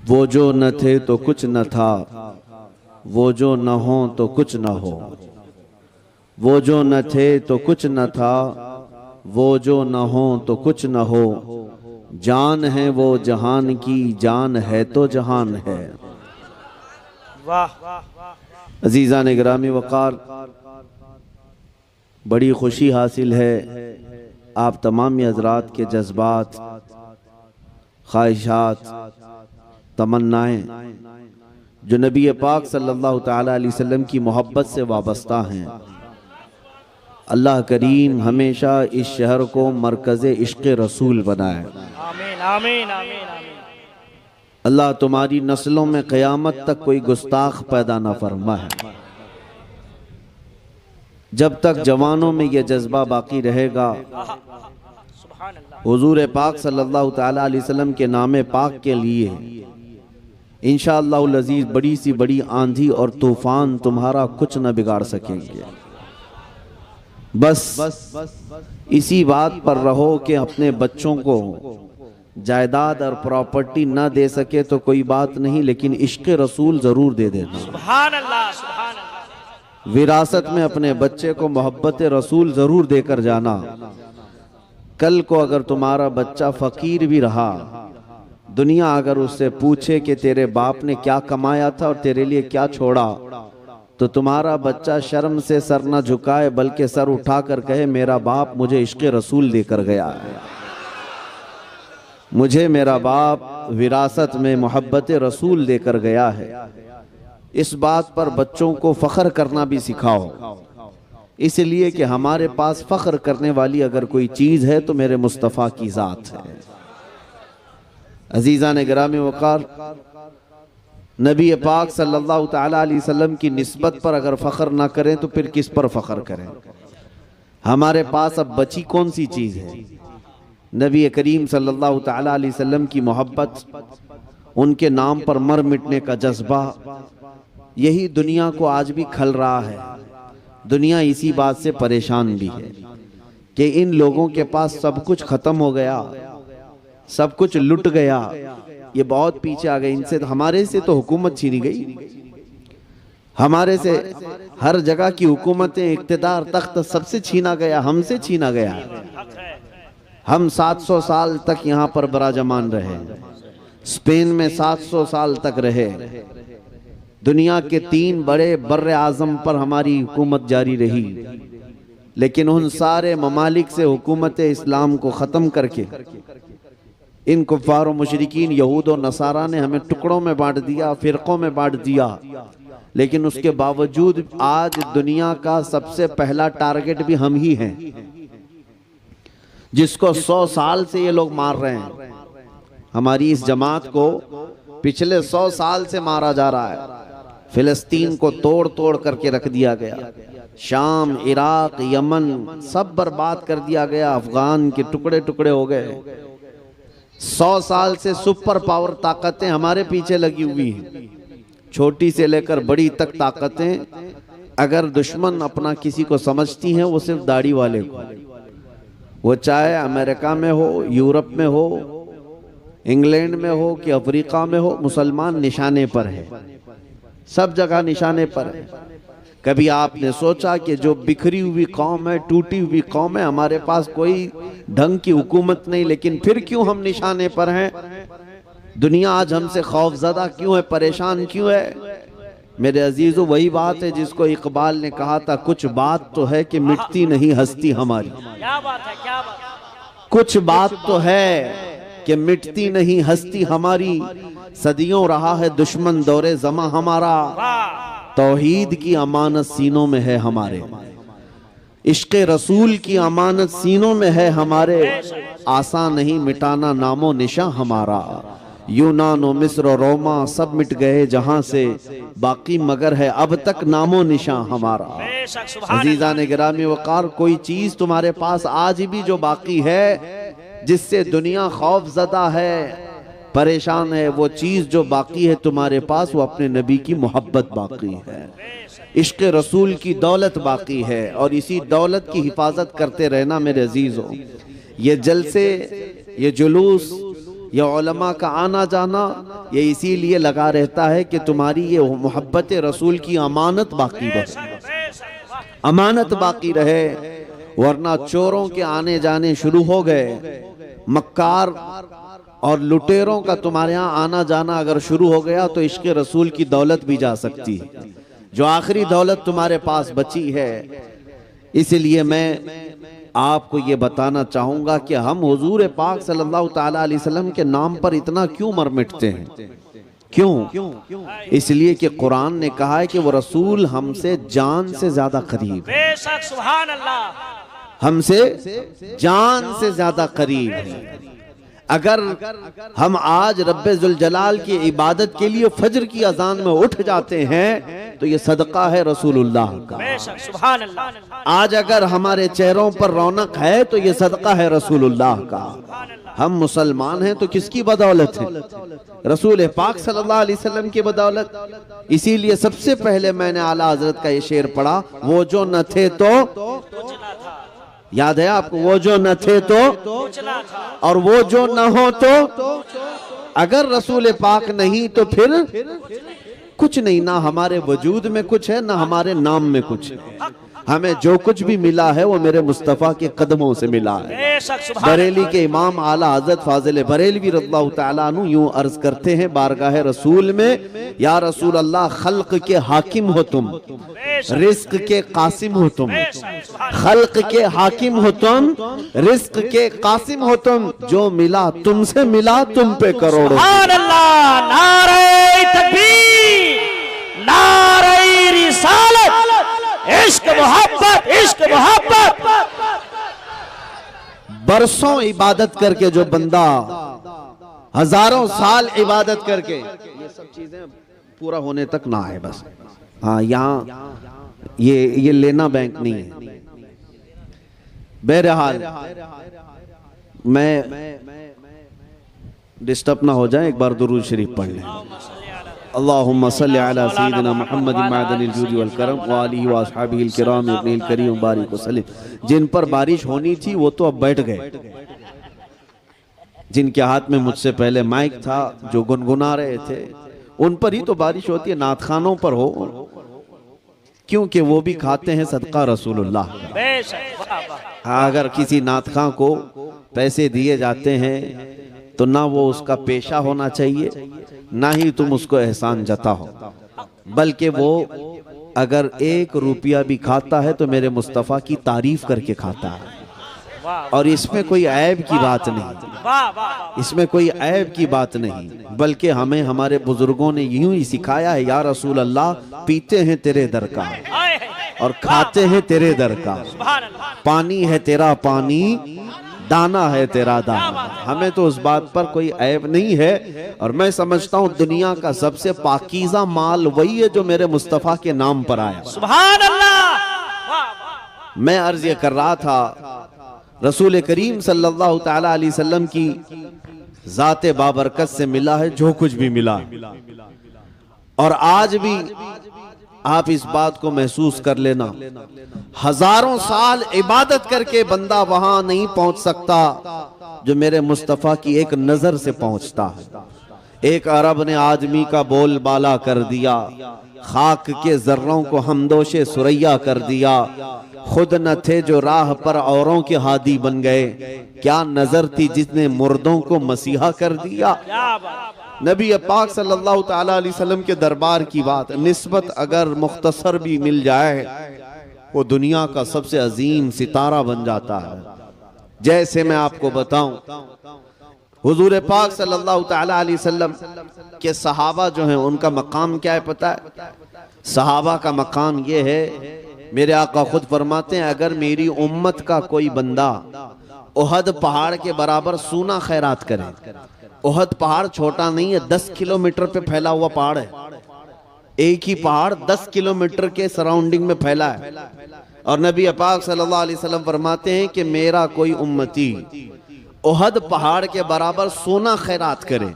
वो जो न थे तो कुछ न था, वो जो न हो तो कुछ न हो। वो जो न थे तो कुछ न था, वो जो न हो तो कुछ न हो। जान है वो जहान की, जान है तो जहान है। वाह। अजीज़ान गिरामी वक़ार, बड़ी खुशी हासिल है आप तमाम हज़रात के जज्बात, ख्वाहिशात, तमन्नाएँ जो नबी पाक सल्लल्लाहु ताला अलैहि वसल्लम की मोहब्बत से वाबस्ता हैं। अल्लाह करीम हमेशा इस शहर को मरकज़ इश्क़ रसूल बनाए। आमीन आमीन आमीन आमीन। अल्लाह तुम्हारी नस्लों में क़यामत तक कोई गुस्ताख पैदा न फरमाए। जब तक जवानों में यह जज्बा बाकी रहेगा, हुजूर पाक सल्लल्लाहु ताला अलैहि वसल्लम के नाम पाक के लिए इंशाअल्लाहुल अज़ीज़ बड़ी सी बड़ी आंधी और तूफान तुम्हारा कुछ न बिगाड़ सकेंगे। बस इसी बात पर रहो कि अपने बच्चों को जायदाद और प्रॉपर्टी ना दे सके तो कोई बात नहीं, लेकिन इश्क़ रसूल जरूर दे देना। सुभान अल्लाह सुभान अल्लाह। विरासत में अपने बच्चे को मोहब्बत रसूल जरूर देकर जाना। कल को अगर तुम्हारा बच्चा फकीर भी रहा, दुनिया अगर उससे पूछे कि तेरे बाप ने क्या कमाया था और तेरे लिए क्या छोड़ा, तो तुम्हारा बच्चा शर्म से सर न झुकाए बल्कि सर उठाकर कहे मेरा बाप मुझे इश्क़ रसूल देकर गया है, मुझे मेरा बाप विरासत में मोहब्बत रसूल देकर गया है। इस बात पर बच्चों को फ़ख्र करना भी सिखाओ, इसलिए कि हमारे पास फ़ख्र करने वाली अगर कोई चीज़ है तो मेरे मुस्तफ़ा की ज़ात है। अज़ीज़ान गिरामी वक़ार, नबी पाक सल्लल्लाहु ताला अलैहि वसल्लम की निस्बत पर अगर फ़ख्र ना करें तो फिर किस पर फ़ख्र करें। हमारे पास अब बची कौन सी चीज़ है? नबी करीम सल्लल्लाहु ताला अलैहि वसल्लम की मोहब्बत, उनके नाम पर मर मिटने का जज्बा, यही दुनिया को आज भी खल रहा है। दुनिया इसी बात से परेशान भी है कि इन लोगों के पास सब कुछ ख़त्म हो गया, सब कुछ लुट गया, ये बहुत पीछे आ गए। इनसे हमारे से तो हुकूमत छीनी गई, हमारे से हर जगह की हुकूमतें, इक़्तिदार, तख्त सबसे छीना गया, हमसे छीना गया। हम 700 साल तक यहाँ पर बराजमान रहे, स्पेन में 700 साल तक रहे, दुनिया के 3 बड़े बर्रे आज़म पर हमारी हुकूमत जारी रही, लेकिन उन सारे ममालिक से हुकूमत इस्लाम को ख़त्म करके इन कुफ़ार और मुशरिकीन यहूद और नसारा ने हमें टुकड़ों में बांट दिया, फ़िरक़ों में बांट दिया। लेकिन उसके बावजूद आज दुनिया का सबसे पहला टारगेट भी हम ही हैं, जिसको 100 साल से ये लोग मार रहे हैं। हमारी इस जमात को पिछले 100 साल से मारा जा रहा है। फिलिस्तीन को तोड़ तोड़ करके रख दिया गया, शाम, इराक, यमन सब बर्बाद कर दिया गया, अफगान के टुकड़े टुकड़े हो गए। 100 साल से सुपर पावर ताकतें हमारे पीछे लगी हुई हैं, छोटी से लेकर बड़ी तक ताकतें। अगर दुश्मन अपना किसी को समझती हैं वो सिर्फ दाढ़ी वाले को, वो चाहे अमेरिका में हो, यूरोप में हो, इंग्लैंड में हो कि अफ्रीका में हो, मुसलमान निशाने पर है, सब जगह निशाने पर है। कभी आपने सोचा कि जो बिखरी हुई कौम है, टूटी हुई कौम है, हमारे पास कोई ढंग की हुकूमत नहीं, लेकिन फिर क्यों हम निशाने पर हैं? दुनिया आज हमसे खौफज़दा क्यों है, परेशान क्यों है? मेरे अजीजों, वही बात है जिसको इकबाल ने कहा था, कुछ बात तो है कि मिटती नहीं हस्ती हमारी। क्या बात है, क्या बात है। कुछ बात तो है कि मिटती नहीं हस्ती हमारी, सदियों रहा है दुश्मन दौरे ज़मा हमारा, तौहीद की अमानत सीनों में है हमारे, इश्क़ रसूल की अमानत सीनों में है हमारे, आसान नहीं मिटाना नामो निशा हमारा। यूनान और मिस्र और रोमा सब मिट गए जहां से, बाकी मगर है अब तक नामो निशा हमारा। अजीज़ान गिरामी वक़ार, कोई चीज़ तुम्हारे पास आज भी जो बाकी है, जिससे दुनिया खौफज़दा है, परेशान है, वो चीज़ जो बाकी है तुम्हारे पास, वो अपने नबी की मोहब्बत बाकी है, इश्क़ रसूल की दौलत बाकी है। और इसी दौलत की हिफाजत करते रहना मेरे अजीज़ों। ये जलसे, ये जुलूस, ये उलमा का आना जाना ये इसीलिए लगा रहता है कि तुम्हारी ये मोहब्बत रसूल की अमानत बाकी रहे, अमानत बाकी रहे। वरना चोरों के आने जाने शुरू हो गए, मक्कार और लुटेरों का तुम्हारे यहाँ आना जाना अगर शुरू हो गया तो इश्क़ रसूल की दौलत भी जा सकती है, जो आखिरी दौलत तुम्हारे पास बची है। इसलिए मैं आपको ये बताना चाहूंगा कि हम हुजूर पाक सल्लल्लाहु ताला अलैहि वसल्लम के नाम पर इतना क्यों मर मिटते हैं? क्यों? इसलिए कि कुरान ने कहा है कि वो रसूल हमसे जान से ज्यादा करीब, बेशक सुभान अल्लाह, हमसे जान से ज्यादा करीब है। अगर हम आज रब्बे जुल जलाल की इबादत के लिए फजर की अजान में उठ जाते हैं तो ये सदका है रसूलुल्लाह का। बेशक सुभान अल्लाह। आज अगर हमारे चेहरों पर रौनक है तो ये सदका है रसूलुल्लाह का। हम मुसलमान हैं तो किसकी बदौलत है? रसूल पाक सल्लल्लाहु अलैहि वसल्लम की बदौलत। इसीलिए सबसे पहले मैंने आला हजरत का ये शेर पढ़ा, वो जो न थे तो याद है आपको, वो जो न थे तो और वो जो न हो तो। अगर रसूल पाक नहीं तो फिर कुछ नहीं, ना हमारे वजूद में कुछ है ना हमारे नाम में कुछ है। हमें जो कुछ भी मिला है वो मेरे मुस्तफ़ा के कदमों से मिला है। बरेली के इमाम आला हज़रत फाजिल बरेलवी रज़ियल्लाहु तआला अन्हु यूं अर्ज करते हैं बारगाह रसूल में, या रसूल अल्लाह खल्क के हाकिम हो तुम, रिस्क के कासिम हो तुम। खल्क के हाकिम हो तुम, रिस्क के कासिम हो तुम, जो मिला तुमसे मिला तुम पे करोड़ों। नारे तकबीर, नारे रिसालत, इश्क मोहब्बत, इश्क मोहब्बत। बरसों इबादत करके जो बंदा हजारों साल इबादत करके ये सब चीजें पूरा होने तक ना आए बस। हाँ, यहाँ ये लेना बैंक नहीं है। बहरहाल मैं डिस्टर्ब ना हो जाए, एक बार दुरूद शरीफ पढ़ लें। अल्लाहुम्मा सल्लि अला सय्यिदिना मुहम्मद मादनिल जूदी वल करम व आलिहि व अस्हाबिहिल किराम इब्निल करीम बारिक वसल्लम। जिन पर बारिश होनी थी वो तो अब बैठ गए, जिनके हाथ में मुझसे पहले माइक था, जो गुनगुना रहे थे, उन पर ही तो बारिश होती है, नात खानों पर हो, क्योंकि वो भी खाते हैं सदका रसूलुल्लाह का। अगर किसी नात खां को पैसे दिए जाते हैं तो ना वो उसका पेशा होना चाहिए, ना ही तुम उसको एहसान जताओ, बल्कि वो अगर 1 रुपया भी खाता है तो मेरे मुस्तफ़ा की तारीफ करके खाता है। और इसमें कोई ऐब की बात नहीं, इसमें कोई ऐब की बात नहीं, बल्कि हमें हमारे बुजुर्गों ने यूं ही सिखाया है, या रसूल अल्लाह पीते हैं तेरे दर का और खाते हैं तेरे दर का, पानी है तेरा पानी, दाना है तेरा दाना। हमें तो उस बात पर कोई ऐब नहीं है। और मैं समझता हूँ दुनिया का सबसे पाकीज़ा माल वही है जो मेरे मुस्तफ़ा के नाम पर आया। सुभान अल्लाह। मैं अर्ज ये कर रहा था, रसूल करीम सल्लल्लाहु ताला अलैहि वसल्लम की जाते बाबरकत से मिला है जो कुछ भी मिला, और आज भी आप इस बात को महसूस कर लेना, हजारों साल इबादत करके बंदा वहां नहीं पहुंच सकता जो मेरे मुस्तफ़ा की एक नजर से पहुंचता है। एक अरब ने आदमी का बोल बाला कर दिया, खाक के जर्रों को हमदोशे सुरैया कर दिया, खुद न थे जो राह पर औरों के हादी बन गए, क्या नजर थी जिसने मुर्दों को मसीहा कर दिया। नबी पाक सल्लल्लाहु ताला अलैहि वसल्लम के दरबार की बात निस्बत अगर मुख्तसर भी मिल जाए, वो दुनिया का सबसे अजीम सितारा बन जाता है। जैसे मैं आपको बताऊं, हुजूर पाक सल्लल्लाहु ताला अलैहि वसल्लम के सहाबा जो हैं उनका मकाम क्या है पता है? सहाबा का मकाम ये है, मेरे आका खुद फरमाते हैं, अगर मेरी उम्मत का कोई बंदा उहद पहाड़ के बराबर सूना खैरात करे, उहद पहाड़ छोटा नहीं है, 10 किलोमीटर पे फैला हुआ पहाड़ है, एक ही पहाड़ 10 किलोमीटर के सराउंडिंग में फैला है। और नबी पाक सल्लल्लाहु अलैहि वसल्लम फरमाते हैं कि मेरा कोई उम्मती उहद पहाड़ के बराबर सोना खैरात करे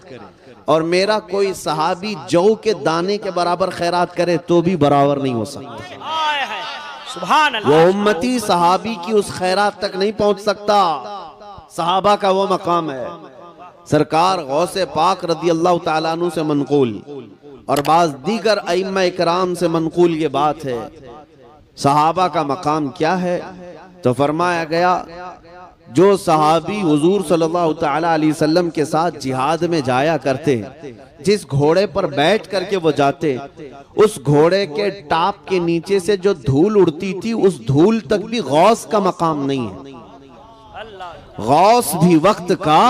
और मेरा कोई सहाबी जौ के दाने के बराबर खैरात करे तो भी बराबर नहीं हो सकता। सुभान अल्लाह। वो उम्मती सहाबी की उस खैरात तक नहीं पहुंच सकता। सहाबा का वो मकाम है। सरकार गौसे पाक रदी अल्लाह ताला अन्हु से मनकूल और बाज दीगर अइम्मा इकराम से मनकूल ये बात है, सहाबा का मकाम क्या है? तो फरमाया गया जो सहाबी हुजूर सल्लल्लाहु ताला अलैहि वसल्लम के साथ जिहाद में जाया करते, जिस घोड़े पर बैठ करके वो जाते, उस घोड़े के टाप के नीचे से जो धूल उड़ती थी उस धूल तक भी गौस का मकाम नहीं है। गौस भी वक्त का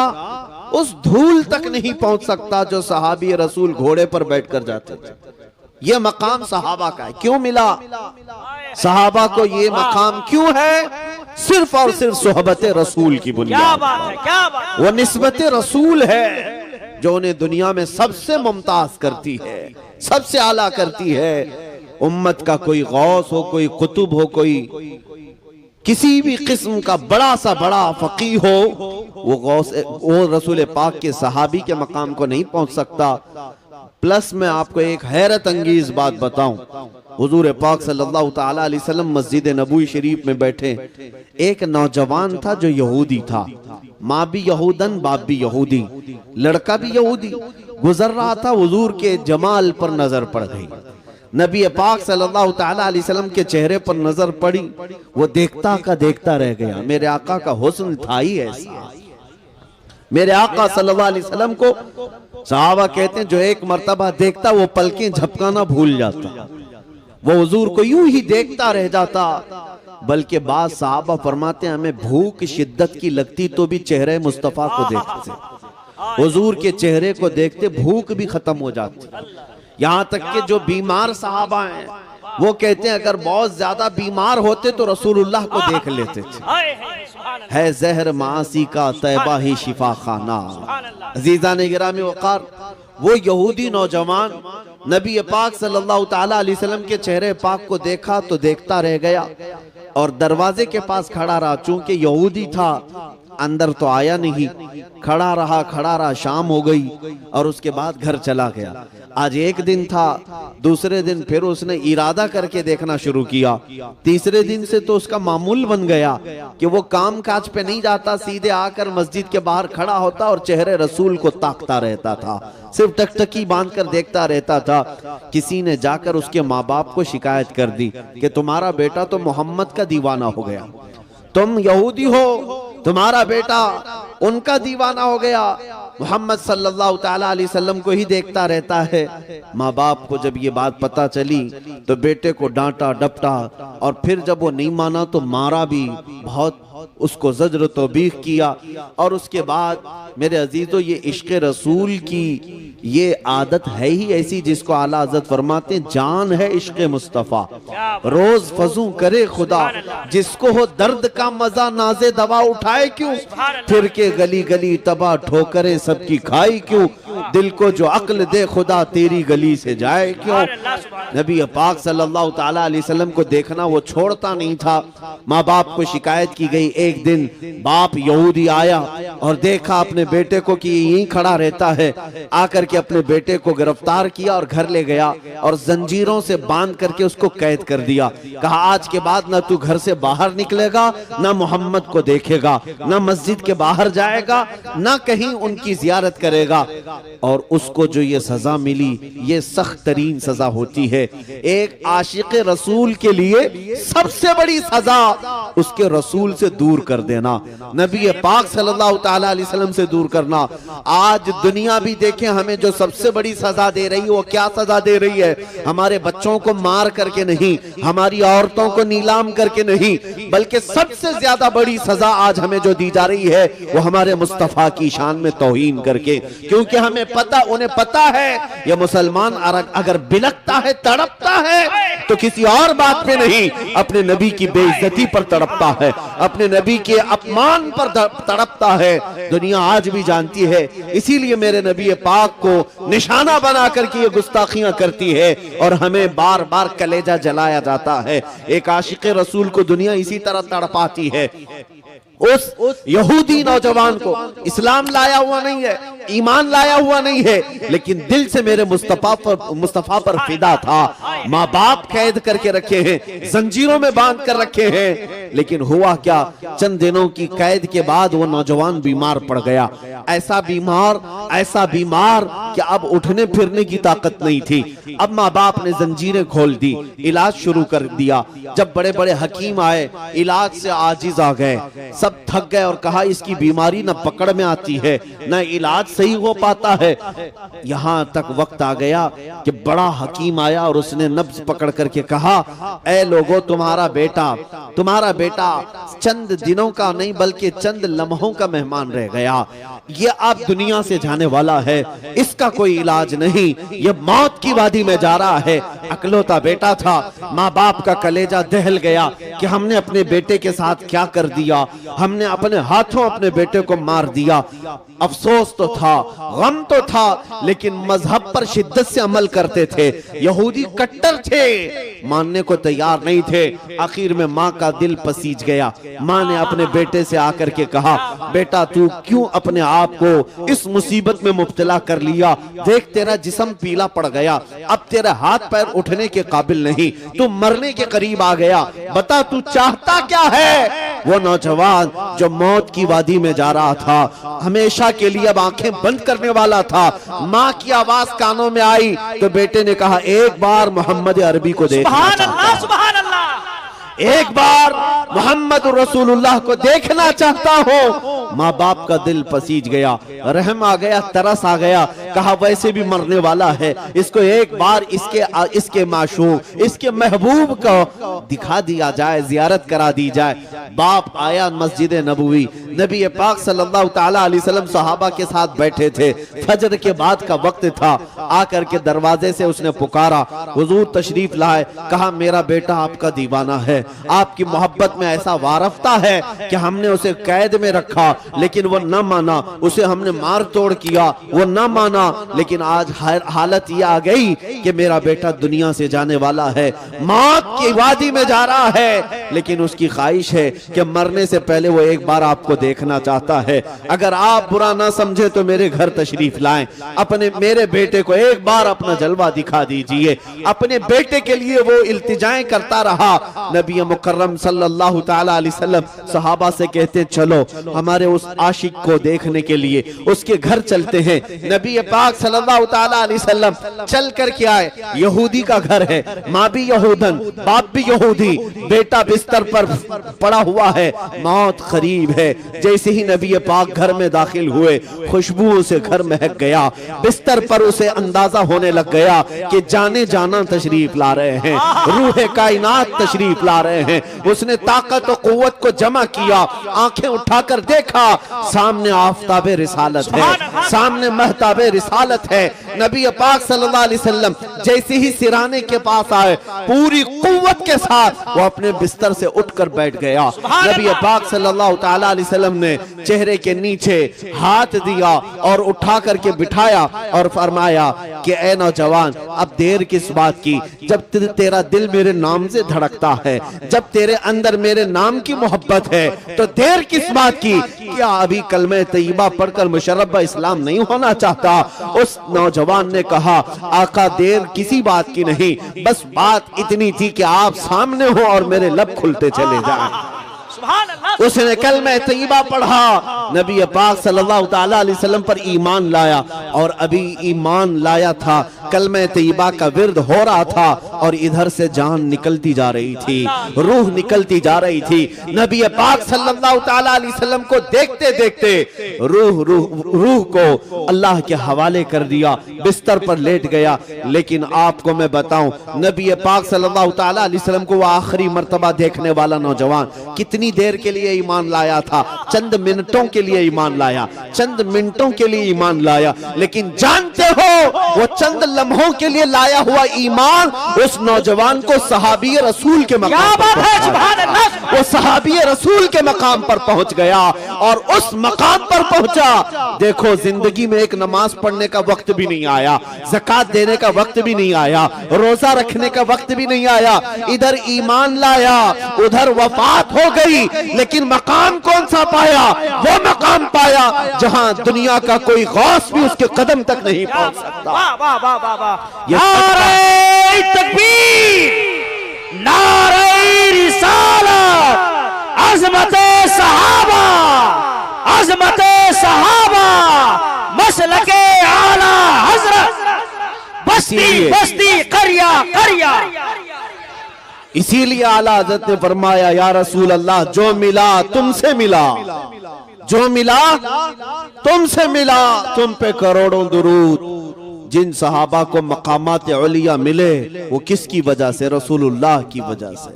उस धूल तक नहीं पहुंच सकता जो सहाबी रसूल घोड़े पर बैठकर जाते थे। ये मकाम सहाबा का है। क्यों मिला सहाबा को ये मकाम? क्यों है? सिर्फ और सिर्फ सोहबत रसूल की बुनियाद। क्या बात है, क्या बात है। वो निस्बत रसूल है जो उन्हें दुनिया में सबसे मुमताज करती है, सबसे आला करती है। उम्मत का कोई गौस हो, कोई कुतुब हो, कोई किसी भी किस्म का बड़ा सा बड़ा फकीह हो, वो रसूल पाक के सहाबी के मकाम को नहीं पहुंच सकता। प्लस मैं आपको एक हैरत अंगेज बात बताऊं, हुजूर पाक सल्लल्लाहु ताला अलैहि वसल्लम मस्जिद नबवी शरीफ में बैठे, एक नौजवान था जो यहूदी था, माँ भी यहूदन बाप भी यहूदी, लड़का भी यहूदी, गुजर रहा था, हुजूर के जमाल पर नजर पड़ गई। नबी पाक सल्लल्लाहु ताला अलैहि वसल्लम के चेहरे पर नजर पड़ी, वो देखता का देखता रह गया। मेरे आका का हुस्न था ही ऐसा। मेरे आका सल्लल्लाहु अलैहि वसल्लम को सहाबा कहते हैं जो एक मर्तबा देखता वो पलकें झपकाना भूल जाता, वो हुजूर को यूं ही देखता रह जाता। बल्कि बाद सहाबा फरमाते हैं हमें भूख शिद्दत की लगती तो भी चेहरे मुस्तफा को देखते, हुजूर के चेहरे को देखते भूख भी खत्म हो जाती। यहाँ तक कि जो बीमार सहाबा हैं वो कहते हैं अगर बहुत ज्यादा बीमार होते तो रसूलुल्लाह को देख लेते थे। है जहर मासी का तैबा ही शिफा खाना। अजीजान गिरामी वक़ार, वो यहूदी नौजवान नबी पाक सल्लल्लाहु ताला अलैहि वसल्लम के चेहरे पाक को देखा तो देखता रह गया और दरवाजे के पास खड़ा रहा। चूंकि यहूदी था अंदर तो आया नहीं, खड़ा रहा, शाम हो गई और उसके बाद घर चला गया। आज एक दिन था, दूसरे दिन फिर उसने इरादा करके देखना शुरू किया, तीसरे दिन से तो उसका मामूल बन गया कि वो काम काज पे नहीं जाता, सीधे आकर मस्जिद के बाहर खड़ा होता और चेहरे रसूल को ताकता रहता था, सिर्फ टकटकी बांध कर देखता रहता था। किसी ने जाकर उसके माँ बाप को शिकायत कर दी कि तुम्हारा बेटा तो मोहम्मद का दीवाना हो गया, तुम यहूदी हो, तुम्हारा बेटा उनका दीवाना हो गया, मोहम्मद सल्लल्लाहु ताला अलैहि वसल्लम को ही देखता रहता है। माँ बाप को जब ये बात पता चली तो बेटे को डांटा डपटा और फिर जब वो नहीं माना तो मारा भी, बहुत उसको ज़ज्र तौबीख किया। और उसके बाद मेरे अजीजों ये इश्क़ रसूल की ये आदत है ही ऐसी जिसको आला हज़रत फरमाते हैं जान है इश्क़ मुस्तफ़ा, रोज फजू करे खुदा, जिसको हो दर्द का मजा नाज़े दवा उठाए क्यों, फिर के गली गली तबाह ठोकरे सबकी खाई क्यों, दिल को जो अक्ल दे खुदा तेरी गली से जाए क्यों। नबी पाक सल्लल्लाहु ताला अलैहि वसल्लम को देखना वो छोड़ता नहीं था। माँ बाप को शिकायत की गई। एक दिन बाप यहूदी आया और देखा अपने बेटे को कि यहीं खड़ा रहता है, आकर के अपने बेटे को गिरफ्तार किया और घर ले गया और जंजीरों से बांध करके उसको कैद कर दिया। कहा आज के बाद ना तू घर से बाहर निकलेगा, ना मोहम्मद को देखेगा, ना मस्जिद के बाहर जाएगा, ना कहीं उनकी जियारत करेगा। और उसको जो ये सजा मिली ये सख्त तरीन सजा होती है। एक आशिक रसूल के लिए सबसे बड़ी सजा उसके रसूल से दूर कर देना, नबी पाक सल्लल्लाहु ताला अलैहि वसल्लम से दूर करना। आज दुनिया भी देखें हमें जो सबसे बड़ी सजा दे रही है वो क्या सजा दे रही है? हमारे बच्चों को मार करके नहीं, हमारी औरतों को नीलाम करके नहीं, बल्कि सबसे ज्यादा बड़ी सजा आज हमें जो दी जा रही है वो हमारे मुस्तफा की शान में तौहीन करके। क्योंकि हमें पता, उन्हें पता है ये मुसलमान अगर बिलकता है, तड़पता है तो किसी और बात पे नहीं, अपने नबी की बेइज्जती पर तड़पता है, अपने नबी के अपमान पर तड़पता है। दुनिया आज भी जानती है, इसीलिए मेरे नबी पाक को निशाना बना करके ये गुस्ताखियां करती है और हमें बार बार कलेजा जलाया जाता है। एक आशिक रसूल को दुनिया इसी तरह तड़पाती है। उस यहूदी नौजवान को इस्लाम लाया हुआ नहीं है, ईमान लाया हुआ नहीं है, लेकिन दिल से मेरे मुस्तफा पर फिदा था। माँ बाप कैद करके रखे हैं, जंजीरों में बांध कर रखे हैं, लेकिन हुआ क्या, चंद दिनों की कैद के बाद वो नौजवान बीमार पड़ गया। ऐसा बीमार कि अब उठने फिरने की ताकत नहीं थी। अब माँ बाप ने जंजीरें खोल दी, इलाज शुरू कर दिया। जब बड़े बड़े हकीम आए, इलाज से आजिज आ गए, सब थक गए और कहा इसकी बीमारी न पकड़ में आती है, न इलाज सही हो पाता है। यहां तक वक्त आ गया कि बड़ा हकीम आया और उसने नब्ज पकड़ करके कहा, ऐ लोगों, तुम्हारा बेटा चंद दिनों का नहीं बल्कि चंद लम्हों का मेहमान रह गया। ये अब दुनिया से जाने वाला है, इसका कोई इलाज नहीं, ये मौत की वादी में जा रहा है। अकलौता बेटा था, माँ बाप का कलेजा दहल गया कि हमने अपने बेटे के साथ क्या कर दिया, हमने अपने हाथों अपने बेटे को मार दिया। अफसोस तो था, गम तो था, लेकिन मजहब पर शिद्दत से अमल करते थे। यहूदी कट्टर थे, मानने को तैयार नहीं थे। आखिर में माँ का दिल पसीज गया। माँ ने अपने बेटे से आकर के कहा, बेटा तू क्यों अपने आप को इस मुसीबत में मुब्तला कर लिया? देख तेरा जिस्म पीला पड़ गया, अब तेरा हाथ पैर उठने के काबिल नहीं, तू मरने के करीब आ गया। बता तू चाहता क्या है? वो नौजवान जो मौत की वादी में जा रहा था, हमेशा के लिए अब आंखें बंद करने वाला था। माँ की आवाज कानों में आई तो बेटे ने कहा, एक बार मोहम्मद अरबी को देखना चाहता हूं, एक बार मोहम्मद रसूलुल्लाह को देखना चाहता हूँ। माँ बाप का दिल पसीज गया, रहम आ गया, तरस आ गया। कहा वैसे भी मरने वाला है, इसको एक बार इसके माशूक, इसके महबूब को दिखा दिया जाए, जियारत करा दी जाए। बाप आया मस्जिद नबवी, नबी पाक सल्लल्लाहु ताला अलैहि वसल्लम सहाबा के साथ बैठे थे। फजर के बाद का वक्त था। आकर के दरवाजे से उसने पुकारा, हुजूर तशरीफ लाए। कहा मेरा बेटा आपका दीवाना है, आपकी मोहब्बत में ऐसा वारफ्ता है कि हमने उसे कैद में रखा, लेकिन वो न माना। उसे हमने मार तोड़ किया, वो न माना। लेकिन आज हालत ये आ गई कि मेरा बेटा दुनिया से जाने वाला है, मौत की वादी में जा रहा है, लेकिन उसकी ख्वाहिश है कि मरने से पहले वो एक बार आपको देखना चाहता है। अगर आप बुरा ना समझे तो मेरे घर तशरीफ लाएं, मेरे बेटे को एक बार अपना जलवा दिखा दीजिए। अपने बेटे के लिए वो इल्तिजाएं करता रहा। नबी मुकर्रम सल्लल्लाहु ताला अलैहि वसल्लम सहाबा से कहते, चलो हमारे उस आशिक को देखने के लिए उसके घर चलते हैं। नबी पाक सल्लल्लाहु ताला अलैहि वसल्लम चल कर के आए। यहूदी का घर है, माँ भी यहूदन, बाप भी यहूदी, बेटा बिस्तर पर पड़ा हुआ है, मौत करीब है। जैसे ही नबी पाक घर में दाखिल हुए, खुशबू से घर महक गया। बिस्तर पर उसे अंदाजा होने लग गया कि जाने जाना तशरीफ ला रहे हैं, रूह कायनात तशरीफ ला रहे हैं। उसने ताकत और कुव्वत को जमा किया, आंखें उठाकर देखा, सामने आफताबे रिसालत है, सामने महताबे रिसालत है। नबी पाक सल्लल्लाहु अलैहि वसल्लम जैसे ही सिराने के पास आए, पूरी कुव्वत के साथ वो अपने बिस्तर से उठकर बैठ गया। नबी पाक सल्लल्लाहु ताला अलैहि वसल्लम ने चेहरे के नीचे हाथ दिया और उठा करके बिठाया और फरमाया कि ए नौजवान, अब देर किस बात की? जब तेरा दिल मेरे नाम से धड़कता है, जब तेरे अंदर मेरे नाम की मोहब्बत है, तो देर किस बात की? क्या अभी कलमे तैयबा पढ़कर मुशर्रफ इस्लाम नहीं होना चाहता? उस नौजवान ने कहा, आका देर किसी बात की नहीं, बस बात इतनी थी कि आप सामने हो और मेरे लब खुलते चले जाएं। उसने कलमा तैयबा पढ़ा, नबी पाक सल्लल्लाहु ताला अलैहि वसल्लम पर ईमान लाया, और अभी ईमान लाया था, कलमा तैयबा का विर्द हो रहा था, और इधर से जान निकलती जा रही थी, रूह निकलती जा रही थी। नबी पाक सल्लल्लाहु ताला अलैहि वसल्लम को देखते देखते रूह को अल्लाह के हवाले कर दिया, बिस्तर पर लेट गया। लेकिन आपको मैं बताऊं, नबी पाक सल्लल्लाहु ताला अलैहि वसल्लम को आखिरी मर्तबा देखने वाला नौजवान कितनी देर के लिए ईमान लाया था? चंद मिनटों के लिए ईमान लाया, चंद मिनटों के लिए ईमान लाया। लेकिन जानते हो, वो चंद लम्हों के लिए लाया हुआ ईमान उस नौजवान को सहाबी रसूल के मकाम पर पहुंचाया। वो सहाबी सहाबी रसूल के मकाम पर पहुंच गया और उस मकाम पर पहुंचा। देखो जिंदगी में एक नमाज पढ़ने का वक्त भी नहीं आया, ज़कात देने का वक्त भी नहीं आया, रोजा रखने का वक्त भी नहीं आया, इधर ईमान लाया उधर वफात हो गई, लेकिन मकाम कौन सा पाया? वो मकाम पाया जहां दुनिया का कोई गौस भी उसके कदम तक नहीं पहुंच सकता। वाह वाह वाह वाह वाह। ये नारे तकबीर, नारे रिसालत, अज़मते सहाबा, अज़मते सहाबा, मसलके आला हज़रत, बस्ती बस्ती करिया करिया। इसीलिए आला हज़रत ने फरमाया या रसूल अल्लाह जो मिला तुमसे मिला, जो मिला तुमसे मिला, तुम पे करोड़ों दुरूद। जिन सहाबा को मकामात औलिया मिले वो किसकी वजह से? रसूलुल्लाह की वजह से,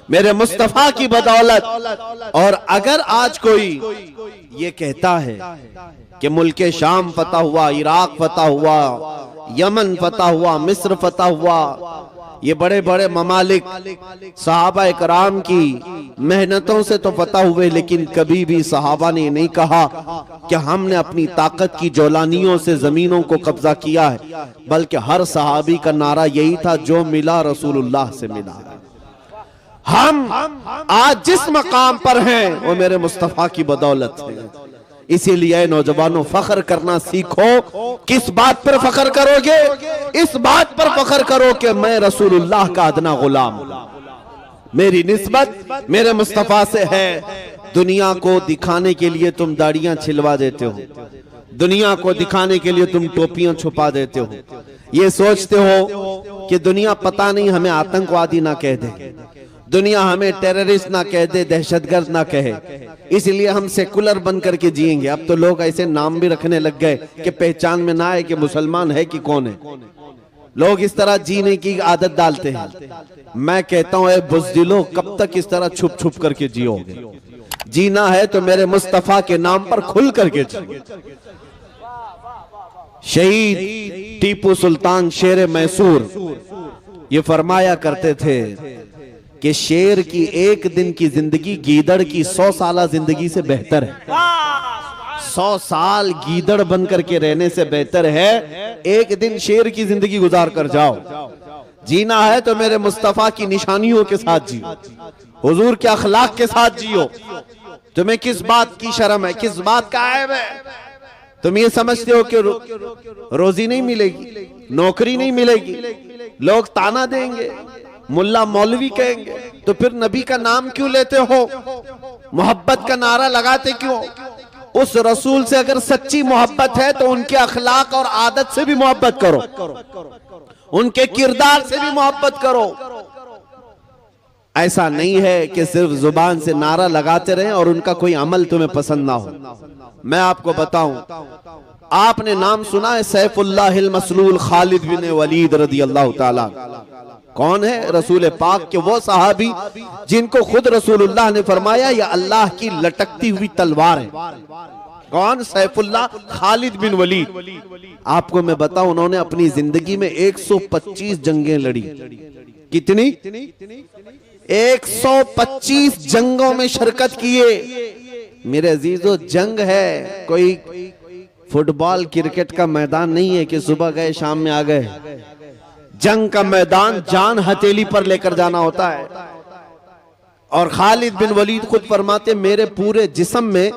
मेरे मुस्तफा की बदौलत। और अगर आज कोई ये कहता है कि मुल्के शाम फतह हुआ, इराक फतह हुआ, यमन फतह हुआ, मिस्र फतह हुआ, ये बड़े बड़े ममालिक सहाबा इकराम की मेहनतों से तो फतह हुए, लेकिन कभी भी सहाबा ने नहीं कहा कि हमने अपनी ताकत की जौलानियों से जमीनों को कब्जा किया है, बल्कि हर सहाबी का नारा यही था जो मिला रसूलुल्लाह से मिला। हम आज जिस मकाम पर हैं वो मेरे मुस्तफा की बदौलत है। इसीलिए नौजवानों फख्र करना सीखो। किस बात पर फख्र करोगे? इस बात पर फख्र करो कि मैं रसूलुल्लाह का अदना गुलाम, मेरी निस्बत मेरे मुस्तफा से है। दुनिया को दिखाने के लिए तुम दाढ़ियां छिलवा देते हो, दुनिया को दिखाने के लिए तुम टोपियां छुपा देते हो, ये सोचते हो कि दुनिया पता नहीं हमें आतंकवादी ना कह दे, दुनिया हमें टेररिस्ट ना कह दे, दहशतगर्द ना कहे, इसलिए हम सेकुलर बन करके जिएंगे। अब तो लोग ऐसे नाम भी रखने लग गए कि पहचान में ना आए कि मुसलमान है कि कौन है। लोग इस तरह जीने की आदत डालते हैं। मैं कहता हूं, बुज़दिलो, कब तक इस तरह छुप छुप करके जियोगे? जीना है तो मेरे मुस्तफा के नाम पर खुल करके जियो। शहीद टीपू सुल्तान शेर मैसूर ये फरमाया करते थे कि शेर की एक दिन की जिंदगी गीदड़ की 100 साल जिंदगी से बेहतर है। 100 साल गीदड़ बन करके रहने से बेहतर है एक दिन शेर की जिंदगी गुजार कर जाओ। जीना है तो मेरे मुस्तफा की निशानियों के साथ जियो, हुजूर के अखलाक के साथ जियो। तुम्हें किस बात की शर्म है, किस बात का ऐब है? तुम ये समझते हो कि रोजी नहीं मिलेगी, नौकरी नहीं मिलेगी, लोग ताना देंगे, मुल्ला मौलवी कहेंगे, तो फिर नबी का नाम क्यों लेते हो? मोहब्बत का नारा लगाते क्यों? उस रसूल से अगर सच्ची मोहब्बत है तो उनके अखलाक और आदत से भी मोहब्बत करो, उनके किरदार से भी मोहब्बत करो। ऐसा नहीं है कि सिर्फ जुबान से नारा लगाते रहें और उनका कोई अमल तुम्हें पसंद ना हो। मैं आपको बताऊं, आपने नाम सुना है सैफुल्लाहिल मसलूल खालिद बिन वलीद रदियल्लाहु ताला। कौन है? रसूल पाक के वो सहाबी जिनको खुद रसूलुल्लाह ने फरमाया यह अल्लाह की लटकती हुई तलवार है। कौन? सैफुल्लाह खालिद बिन वलीद। आपको मैं बताऊं, उन्होंने अपनी जिंदगी में 125 जंगें लड़ी। कितनी? 125 जंगों में शिरकत किए। मेरे अजीजों, जंग है कोई फुटबॉल क्रिकेट का मैदान नहीं है कि सुबह गए शाम में आ गए। जंग का मैदान जान हथेली पर लेकर जाना होता है। और खालिद बिन वलीद खुद फरमाते, मेरे पूरे जिस्म में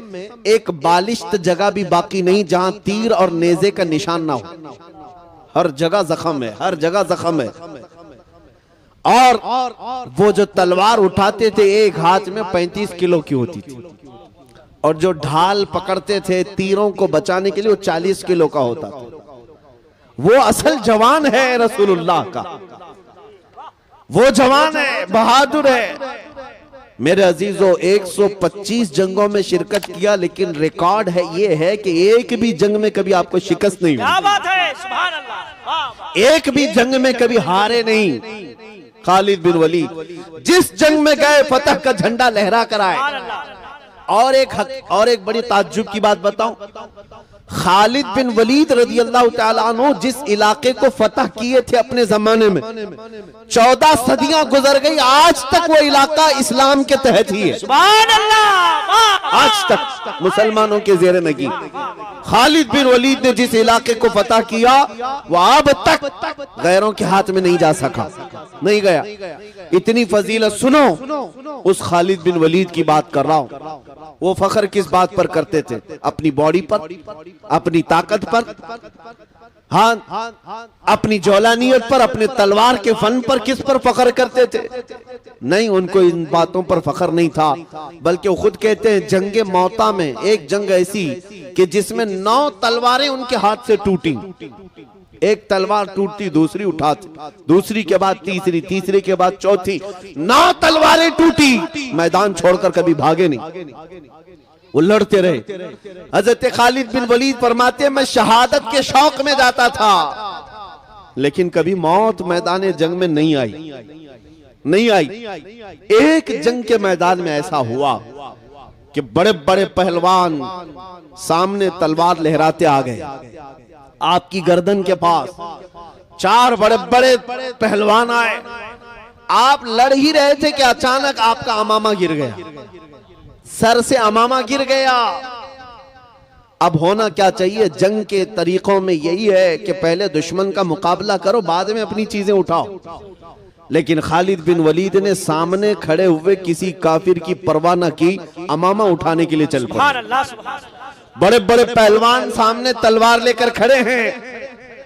एक बालिश्त जगह भी बाकी नहीं जहां तीर और नेज़े का निशान ना हो। हर जगह जख्म है, हर जगह जख्म है। और वो जो तलवार उठाते थे एक हाथ में 35 किलो की होती थी, और जो ढाल पकड़ते थे तीरों को बचाने के लिए वो 40 किलो का होता था। वो असल जवान है रसूलुल्लाह का, वो जवान है, बहादुर है। मेरे अजीजों, 125 जंगों में शिरकत किया, लेकिन रिकॉर्ड है ये है कि एक भी जंग में कभी आपको शिकस्त नहीं हुई। क्या बात है, सुभान अल्लाह। एक भी जंग में कभी हारे नहीं खालिद बिन वलीद। जिस जंग में गए फतह का झंडा लहरा कर आए। और एक बड़ी ताज्जुब की बात बताऊं, खालिद बिन वलीद रज़ी अल्लाह ताला अन्हु जिस इलाके को फतह किए थे अपने जमाने में, 14 सदियां गुजर गई, आज तक वो इलाका इस्लाम के तहत ही है। सुभान अल्लाह। आज तक मुसलमानों के ज़ेरे नगी। खालिद बिन वलीद ने जिस इलाके को फतह किया वो अब तक गैरों के हाथ में नहीं जा सका, नहीं गया। इतनी फजीलत सुनो, उस खालिद बिन वलीद की बात कर रहा हूं। वो फख्र किस बात पर करते थे? अपनी बॉडी पर, अपनी ताकत पर, हाँ, अपनी जौलानियत पर, अपने तलवार के फन पर किस पर फख्र करते थे? नहीं, उनको इन बातों पर फख्र नहीं था, बल्कि वो खुद कहते हैं जंगे मौता में एक जंग ऐसी कि जिसमें 9 तलवारें उनके हाथ से टूटी। एक तलवार टूटती, दूसरी उठाती, दूसरी के बाद तीसरी, तीसरी के बाद चौथी, 9 तलवारें टूटी, मैदान छोड़कर कभी भागे नहीं, वो लड़ते रहे। हजरत खालिद बिन वलीद फरमाते मैं शहादत के शौक में जाता था, लेकिन कभी मौत मैदान जंग में नहीं आई, नहीं आई। एक जंग के मैदान में ऐसा हुआ कि बड़े बड़े पहलवान सामने तलवार लहराते आ गए आपकी गर्दन के पास। 4 बड़े बड़े पहलवान आए, आप लड़ ही रहे थे कि अचानक आपका अमामा गिर गया, सर से अमामा गिर गया। अब होना क्या चाहिए? जंग के तरीकों में यही है कि पहले दुश्मन का मुकाबला करो, बाद में अपनी चीजें उठाओ। लेकिन खालिद बिन वलीद ने सामने खड़े हुए किसी काफिर की परवाह न की, अमामा उठाने के लिए चल पड़े। बड़े बड़े पहलवान सामने तलवार लेकर खड़े हैं,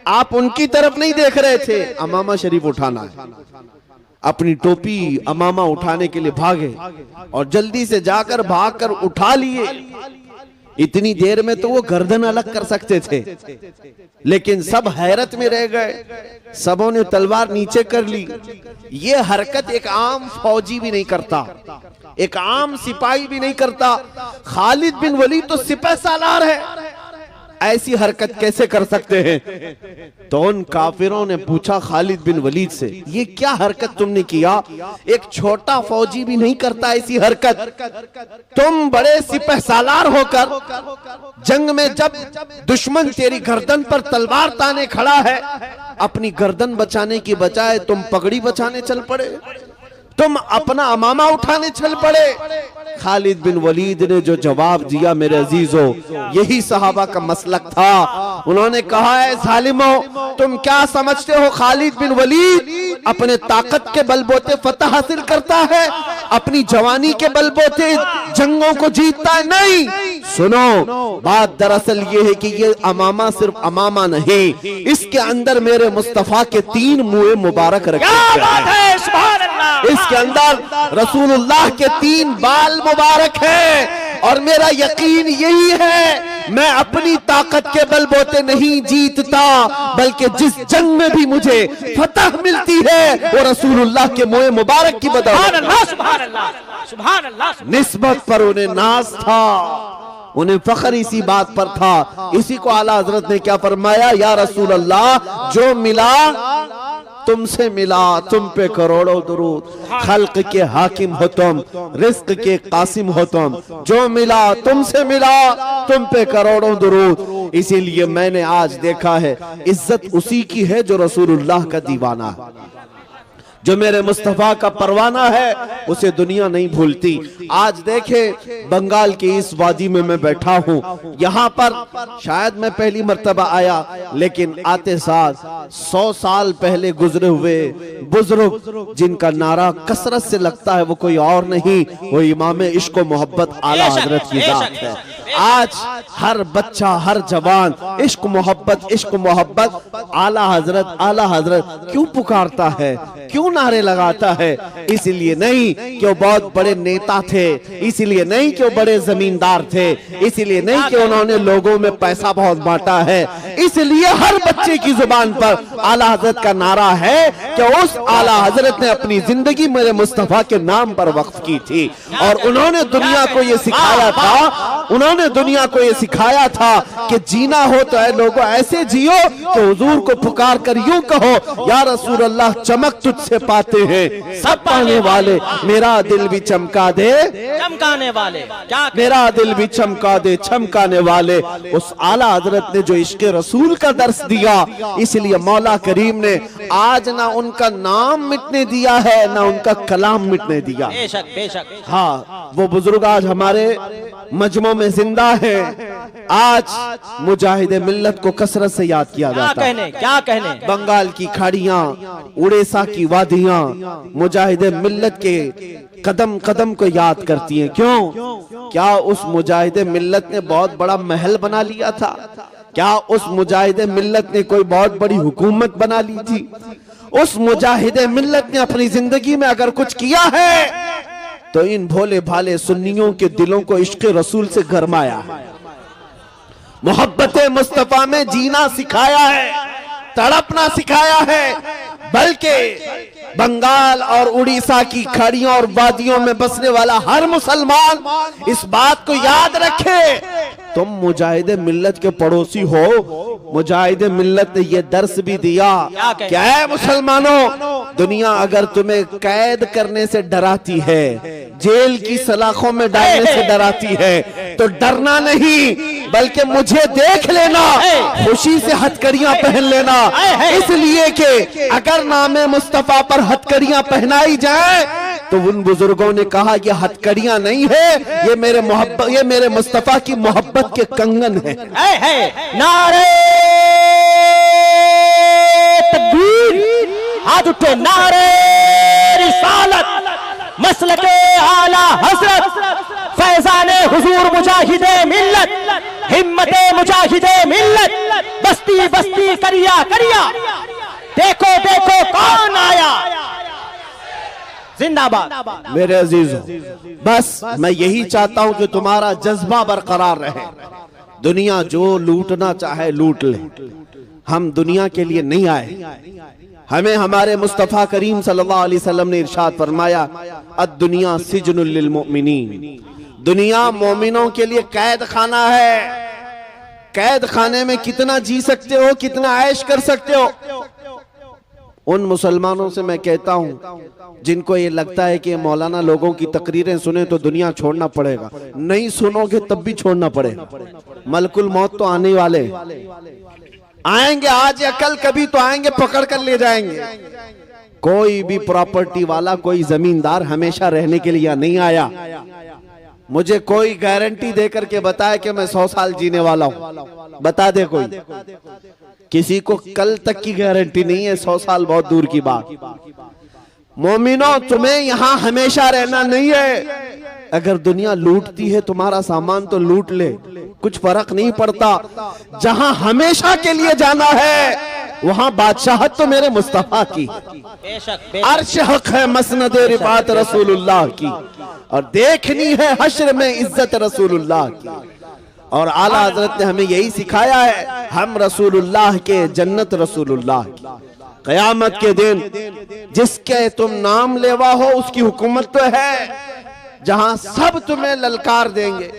आप उनकी तरफ नहीं देख रहे थे, अमामा शरीफ उठाना है। अपनी टोपी अमामा उठाने के लिए भागे और जल्दी से जाकर भागकर उठा लिए। इतनी देर में तो वो गर्दन अलग कर सकते थे, लेकिन सब हैरत में रह गए। सबों ने तलवार नीचे कर ली। ये हरकत एक आम फौजी भी नहीं करता, एक आम सिपाही भी नहीं करता। खालिद बिन वलीद तो सिपह सालार है, ऐसी हरकत कैसे कर सकते हैं? तो उन काफिरों ने पूछा खालिद बिन वलीद से, ये क्या हरकत तुमने किया? एक छोटा फौजी भी नहीं करता ऐसी हरकत। तुम बड़े सिपह सालार होकर जंग में जब दुश्मन तेरी गर्दन पर तलवार ताने खड़ा है, अपनी गर्दन बचाने की बजाय तुम पगड़ी बचाने चल पड़े, तुम अपना अमामा उठाने चल पड़े। खालिद बिन वलीद ने जो जवाब दिया मेरे अजीजों, यही सहाबा का मसलक था। उन्होंने कहा है जालिमो, तुम क्या समझते हो खालिद बिन वलीद अपने ताकत के बलबूते फतह हासिल करता है, अपनी जवानी के बलबूते जंगों को जीतता है? नहीं, सुनो बात दरअसल ये है कि ये अमामा सिर्फ अमामा नहीं, इसके अंदर मेरे मुस्तफा के 3 मुँह मुबारक रखे हैं। इसके अंदर रसूलुल्लाह के 3 बाल मुबारक हैं। और मेरा यकीन यही है, मैं अपनी ताकत के बलबूते नहीं जीतता, बल्कि जिस जंग में भी मुझे फतह मिलती है वो रसूलुल्लाह के मुँह मुबारक की बदौलत। निस्बत पर उन्हें नाज था, उन्हें फख्र इसी बात पर था। इसी को आला हजरत ने क्या फरमाया, या रसूल अल्लाह जो मिला तुमसे मिला, तुम पे करोड़ों दुरूद। खल्क के हाकिम हो तुम, रिस्क के कासिम हो तुम, जो मिला तुमसे मिला, तुम पे करोड़ों दुरूद। इसीलिए मैंने आज देखा है इज्जत उसी की है जो रसूलुल्लाह का दीवाना है, जो मेरे मुस्तफा का परवाना है, उसे दुनिया नहीं भूलती। आज देखे बंगाल की इस वादी में मैं बैठा हूँ, यहाँ पर शायद मैं पहली मर्तबा आया, लेकिन आते साथ 100 साल पहले गुजरे हुए बुजुर्ग जिनका नारा कसरत से लगता है वो कोई और नहीं, वो इमाम इश्क व मोहब्बत आला हजरत की जात है। आज हर बच्चा, हर जवान इश्क मोहब्बत आला हजरत क्यों पुकारता है, क्यों नारे लगाता है? इसलिए नहीं कि वो बहुत बड़े नेता थे, इसलिए नहीं कि वो बड़े जमींदार थे, इसलिए नहीं कि उन्होंने लोगों में पैसा बहुत बांटा है, इसलिए हर बच्चे की जुबान पर आला हजरत का नारा है कि उस आला हजरत ने अपनी जिंदगी मेरे मुस्तफा के नाम पर वक्फ की थी। और उन्होंने दुनिया को ये सिखाया था, उन्होंने दुनिया को ये सिखाया था कि जीना हो तो ऐ लोगों ऐसे जियो तो हुजूर को पुकार कर यूं कहो, या रसूल अल्लाह चमक तुझसे पाते हैं सब पाने वाले, मेरा दिल भी चमका दे चमकाने वाले। क्या मेरा दिल भी चमका दे चमकाने वाले। उस आला हजरत ने जो इश्क रसूल का दर्स दिया, इसलिए मौला करीम ने आज ना उनका नाम मिटने दिया है ना उनका कलाम मिटने दिया। बेशक बेशक। हाँ, वो बुजुर्ग आज हमारे मजमों में जिंदा है। आज मुजाहिद मिल्लत को कसरत से याद किया जाता है। क्या कहने बंगाल की खाड़ियां, उड़ीसा की वादियां मुजाहिद मिल्लत के कदम कदम को याद करती हैं। क्यों? क्या उस मुजाहिद मिल्लत ने बहुत बड़ा महल बना लिया था? क्या उस मुजाहिद मिल्लत ने कोई बहुत बड़ी हुकूमत बना ली थी? उस मुजाहिद मिल्लत ने अपनी जिंदगी में अगर कुछ किया है तो इन भोले भाले सुन्नियों के दिलों को इश्क रसूल से गरमाया है, मोहब्बत मुस्तफा में जीना सिखाया है, तड़पना सिखाया है। बल्कि बंगाल और उड़ीसा की खाड़ियों और वादियों में बसने वाला हर मुसलमान इस बात को याद रखे, तुम मुजाहिद मिल्लत के पड़ोसी हो। मुजाहिद मिल्लत ने यह दर्स भी दिया, क्या है मुसलमानों, दुनिया अगर तुम्हें कैद करने से डराती है, जेल की सलाखों में डालने से डराती है, तो डरना नहीं बल्कि मुझे देख लेना, खुशी से हथकड़ियां पहन लेना। इसलिए कि अगर नामे मुस्तफा पर हथकड़ियां पहनाई जाए तो उन बुजुर्गों ने कहा ये हथकड़ियां नहीं है, ये मेरे मुस्तफा की मोहब्बत के कंगन है। नारे तकबीर, हाथ उठे, नारे रिसालत, मसलके आला हजरत, फैजाने हुजूर मुजाहिदे मिल्लत, हिम्मते मुजाहिदे मिल्लत, बस्ती बस्ती करिया करिया, देखो देखो कौन आया, जिंदाबाद। मेरे अजीजों, बस मैं यही चाहता हूं कि तुम्हारा जज्बा बरकरार रहे। दुनिया जो लूटना चाहे लूट ले, हम दुनिया के लिए नहीं आए। हमें हमारे मुस्तफा करीम सल्लल्लाहु अलैहि वसल्लम ने इरशाद फरमाया, अद-दुनिया सिजनुल लिल मुमिनीन, दुनिया मोमिनों के लिए कैद खाना है। कैद खाने में कितना जी सकते हो, कितना ऐश कर सकते हो। उन मुसलमानों से मैं कहता हूं जिनको ये लगता है कि मौलाना लोगों की तकरीरें सुने तो दुनिया छोड़ना पड़ेगा, नहीं सुनोगे तब भी छोड़ना पड़ेगा। मलकुल मौत तो आने वाले आएंगे, आज या कल कभी तो आएंगे, पकड़ कर ले जाएंगे। कोई भी प्रॉपर्टी वाला, कोई जमींदार हमेशा रहने के लिए नहीं आया। मुझे कोई गारंटी देकर के बताए कि मैं 100 साल जीने वाला हूं, बता दे कोई। किसी को कल तक की गारंटी नहीं है, 100 साल बहुत दूर की बात। मोमिनो, तुम्हें यहां हमेशा रहना नहीं है। अगर दुनिया लूटती है तुम्हारा सामान तो लूट ले, कुछ फर्क नहीं पड़ता। जहां हमेशा के लिए जाना है वहां बादशाहत तो मेरे मुस्तफा की, अर्श हक है मसनद रिफात रसूलुल्लाह की, और देखनी है हश्र में इज्जत रसूलुल्लाह की। और आला हजरत ने हमें यही सिखाया है, हम रसूलुल्लाह के, जन्नत रसूलुल्लाह की। कयामत के दिन जिसके तुम नाम लेवा हो उसकी हुकूमत तो है, जहां सब तुम्हें ललकार देंगे।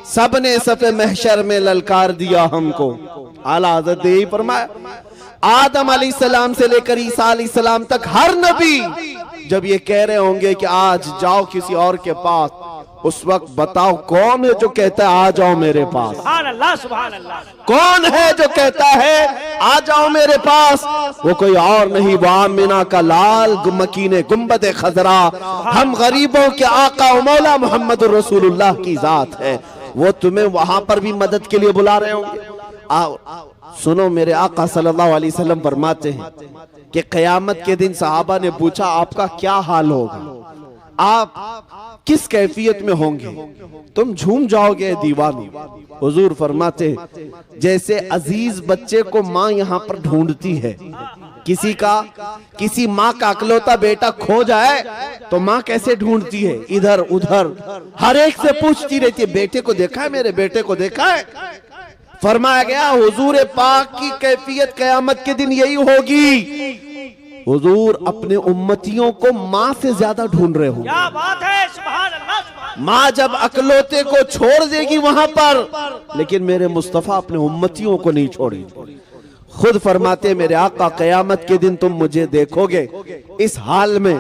सब ने सफ़े महशर में ललकार दिया हमको। आला हज़रत ने यही फरमाया, आदम अलैहिस्सलाम से लेकर ईसा अलैहिस्सलाम तक हर नबी जब ये कह रहे होंगे कि आज जाओ किसी और के पास, उस वक्त बताओ कौन है जो कहता है आ जाओ मेरे पास? सुभान अल्लाह, सुभान अल्लाह। कौन है जो कहता है आ जाओ मेरे पास? वो कोई और नहीं, वो आमिना का लाल मकीने गुंबद खजरा, हम गरीबों के आका मौला मोहम्मद रसूलुल्लाह की जात है। वो तुम्हें वहां पर भी मदद के लिए बुला रहे होंगे। आओ सुनो, मेरे आका सल्लल्लाहु अलैहि वसल्लम फरमाते हैं कि क़यामत के दिन सहाबा ने पूछा आपका क्या हाल होगा, आप किस कैफियत में होंगे? तुम झूम जाओगे दीवानो। हुजूर फरमाते जैसे अजीज बच्चे को माँ यहाँ पर ढूंढती है, किसी माँ का अकलौता बेटा खो जाए तो माँ कैसे ढूंढती है, इधर उधर हर एक से पूछती रहती है, बेटे को देखा है, मेरे बेटे को देखा है। फरमाया गया हुजूर पाक की कैफियत क़यामत के दिन यही होगी। हुजूर अपने उम्मतियों को माँ से ज्यादा ढूंढ रहे हो। क्या बात है, सुभान अल्लाह, सुभान माँ जब अकलौते को छोड़ देगी वहां पर, लेकिन मेरे मुस्तफा अपने उम्मतियों को नहीं छोड़ेंगे। खुद फरमाते मेरे आका कयामत के दिन तुम मुझे देखोगे इस हाल में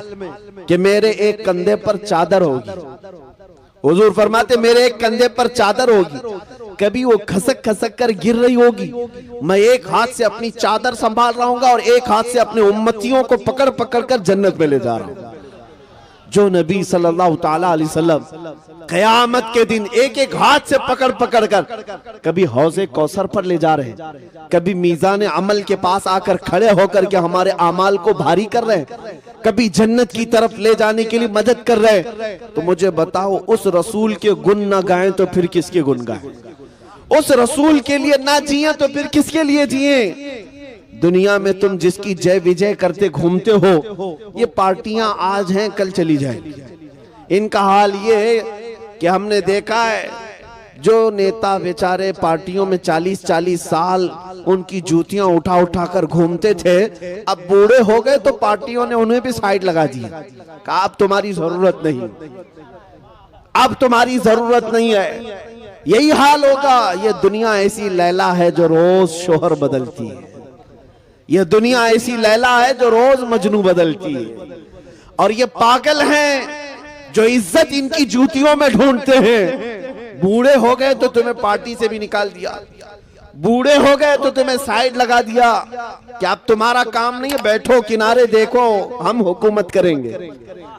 कि मेरे एक कंधे पर चादर होगी। हुजूर फरमाते मेरे एक कंधे पर चादर होगी, कभी वो खसक खसक कर गिर रही होगी, मैं एक हाथ से अपनी चादर संभाल रहा हूँ और एक हाथ से अपने उम्मतियों को पकड़ पकड़ कर जन्नत में ले जा रहा हूँ। जो नबी सल्लल्लाहु ताला अलैहि वसल्लम कयामत के दिन एक एक हाथ से पकड़ पकड़ कर कभी हौज़े कौसर पर ले जा रहे हैं, कभी मीज़ान अमल के पास आकर खड़े होकर के हमारे आमाल को भारी कर रहे हैं, कभी जन्नत की तरफ ले जाने के लिए मदद कर रहे हैं। तो मुझे बताओ उस रसूल के गुण ना गाएं तो फिर किसके गुण गाएं? उस रसूल के लिए ना जिए तो फिर किसके लिए जिए? दुनिया में तुम जिसकी जय विजय करते घूमते हो, ये पार्टियां आज हैं कल चली जाएंगी। इनका हाल ये है कि हमने देखा है जो नेता बेचारे पार्टियों में 40-40 साल उनकी जूतियां उठा उठा कर घूमते थे, अब बूढ़े हो गए तो पार्टियों ने उन्हें भी साइड लगा दिया, कहा अब तुम्हारी जरूरत नहीं, अब तुम्हारी जरूरत नहीं है। यही हाल होगा। ये दुनिया ऐसी लैला है जो रोज शोहर बदलती है, ये दुनिया ऐसी लैला है जो रोज मजनू बदलती है। और ये पागल हैं जो इज्जत इनकी जूतियों में ढूंढते हैं। बूढ़े हो गए तो तुम्हें पार्टी से भी निकाल दिया, बूढ़े हो गए तो तुम्हें साइड लगा दिया कि अब तुम्हारा काम नहीं है, बैठो किनारे देखो हम हुकूमत करेंगे।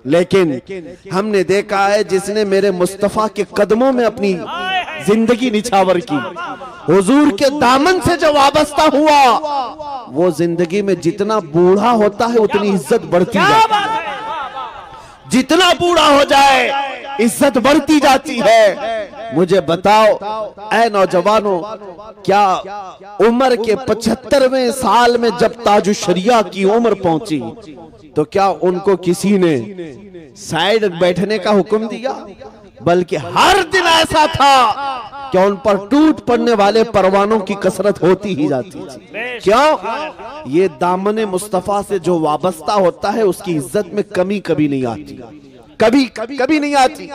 लेकिन हमने देखा है जिसने मेरे मुस्तफा के कदमों में अपनी जिंदगी निछावर की, हुजूर के दामन से जो वाबस्ता हुआ, वो जिंदगी में जितना बूढ़ा होता है उतनी इज्जत बढ़ती जाती है। जितना बूढ़ा हो जाए इज्जत बढ़ती जाती है। मुझे बताओ ऐ नौजवानों, क्या उम्र के 75वें साल में जब ताजुशरिया की उम्र पहुंची तो क्या उनको किसी ने साइड बैठने का हुक्म दिया? बल्कि हर दिन ऐसा था कि उन पर टूट पड़ने वाले परवानों की कसरत होती ही जाती थी। क्यों? ये दामने मुस्तफा से जो वाबस्ता होता है उसकी इज्जत में कमी कभी नहीं आती, कभी नहीं आती,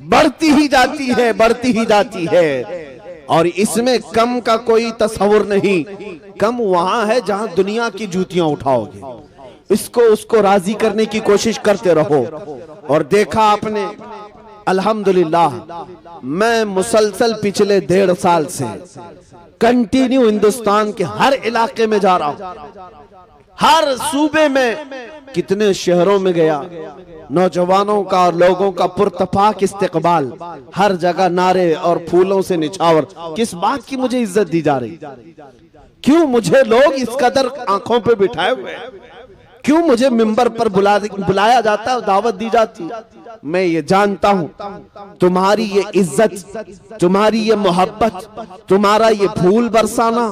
बढ़ती ही जाती है, बढ़ती ही जाती है। और इसमें कम का कोई तस्वुर नहीं। कम वहां है जहां दुनिया की जूतियां उठाओगे, इसको उसको राजी करने की कोशिश करते रहो। और देखा आपने अल्हम्दुलिल्लाह, मैं मुसलसल पिछले 1.5 साल से कंटिन्यू हिंदुस्तान के हर इलाके में जा रहा हूं, हर सूबे में, कितने शहरों में गया, नौजवानों का और लोगों का पुरतफाक इस्तेकबाल, हर जगह नारे और फूलों से निछावर। किस बात की मुझे इज्जत दी जा रही? क्यों मुझे लोग इस कदर आंखों पे बिठाए हुए? क्यों मुझे मिंबर पर बुलाया जाता है, दावत दी जाती? मैं ये जानता हूं तुम्हारी ये इज्जत, तुम्हारी ये मोहब्बत, तुम्हारा ये फूल बरसाना,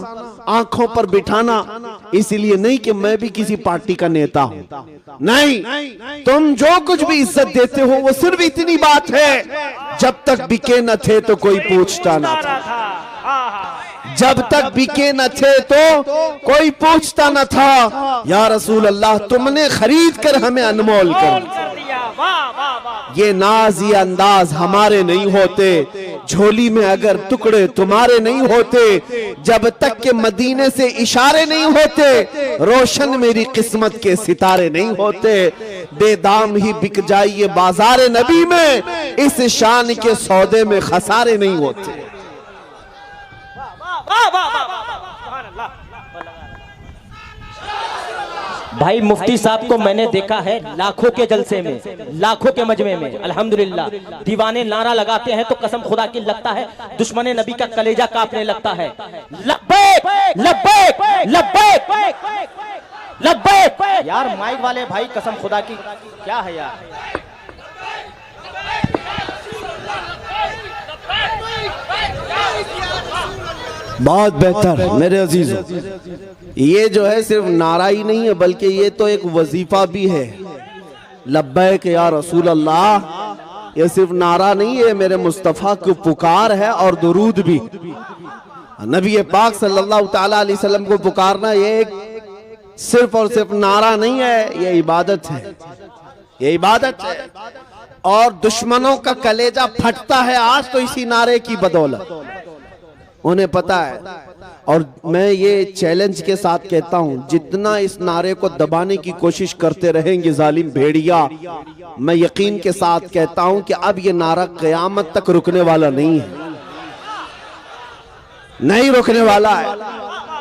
आंखों पर बिठाना इसलिए नहीं कि मैं भी किसी पार्टी का नेता हूं, नहीं, तुम जो कुछ भी इज्जत देते हो वो सिर्फ इतनी बात है, जब तक बिके न थे तो कोई पूछता ना था, जब तक बिके न थे तो कोई पूछता न था। या रसूल अल्लाह, तुमने खरीद कर हमें अनमोल कर दिया। ये नाज ये अंदाज हमारे नहीं होते, झोली में अगर टुकड़े तुम्हारे नहीं होते, जब तक के मदीने से इशारे नहीं होते, रोशन मेरी किस्मत के सितारे नहीं होते। बेदाम ही बिक जाइए बाजारे नबी में, इस शान के सौदे में खसारे नहीं होते। भाई मुफ्ती साहब को मैंने देखा है लाखों के जलसे में, लाखों के मजमे में, अल्हम्दुलिल्लाह दीवाने नारा लगाते हैं तो कसम खुदा की लगता है दुश्मने नबी का कलेजा कांपने लगता है। लब्बैक लब्बैक लब्बैक लब्बैक। यार माइक वाले भाई कसम खुदा की क्या है यार? बहुत बेहतर मेरे अजीजों, ये जो है सिर्फ नारा ही नहीं है बल्कि ये तो एक वजीफा भी है। लब्बैक या रसूल अल्लाह, ये सिर्फ नारा नहीं है, मेरे मुस्तफ़ा की पुकार है और दुरूद भी। नबी पाक सल्लल्लाहु ताला अलैहि वसल्लम को पुकारना ये एक सिर्फ और सिर्फ नारा नहीं है, ये इबादत है, ये इबादत है। और दुश्मनों का कलेजा फटता है आज तो इसी नारे की बदौलत, उन्हें पता है। और मैं ये चैलेंज के साथ कहता हूं, जितना इस नारे को दबाने की कोशिश करते रहेंगे जालिम भेड़िया, मैं यकीन के साथ कहता हूं कि अब ये नारा क़यामत तक रुकने वाला नहीं है, नहीं रुकने वाला है।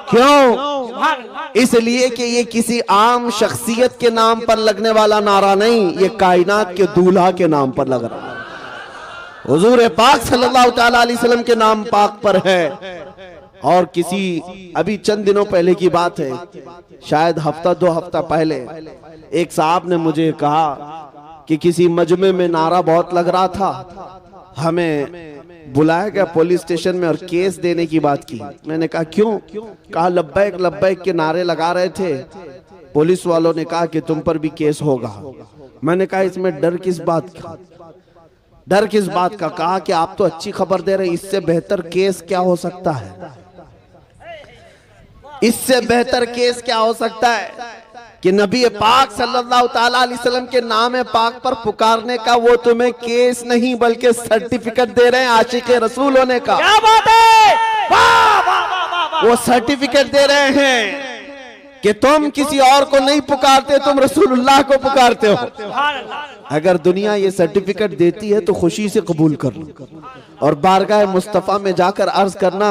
क्यों? इसलिए कि ये किसी आम शख्सियत के नाम पर लगने वाला नारा नहीं, ये कायनात के दूल्हा के नाम पर लग रहा है, हुजूर पाक सल्लल्लाहु तआला अलैहि वसल्लम के नाम पाक पर है। और किसी अभी चंद दिनों पहले की बात है, शायद हफ्ता 2 हफ्ता पहले, एक साहब ने मुझे कहा कि किसी मजमे में नारा बहुत लग रहा था, हमें बुलाया गया पुलिस स्टेशन में और केस देने की बात की। मैंने कहा क्यों? कहा लब्बैक लब्बैक के नारे लगा रहे थे, पुलिस वालों ने कहा कि तुम पर भी केस होगा। मैंने कहा इसमें डर किस बात का, डर किस बात का? कहा कि आप तो अच्छी खबर दे रहे, इससे बेहतर केस क्या हो सकता है? इससे बेहतर केस क्या हो सकता है कि नबी पाक सल्लल्लाहु ताला अलैहि वसल्लम के नाम पाक पर पुकारने का वो तुम्हें केस नहीं बल्कि सर्टिफिकेट दे रहे हैं आशिक रसूल होने का। क्या बात है? वाह वाह वाह वाह। वो सर्टिफिकेट दे रहे हैं कि तुम किसी और को नहीं पुकारते, तुम रसूलुल्लाह को पुकारते हो। अगर दुनिया ये सर्टिफिकेट देती है तो खुशी से कबूल कर लो और बारगाह मुस्तफा में जाकर अर्ज करना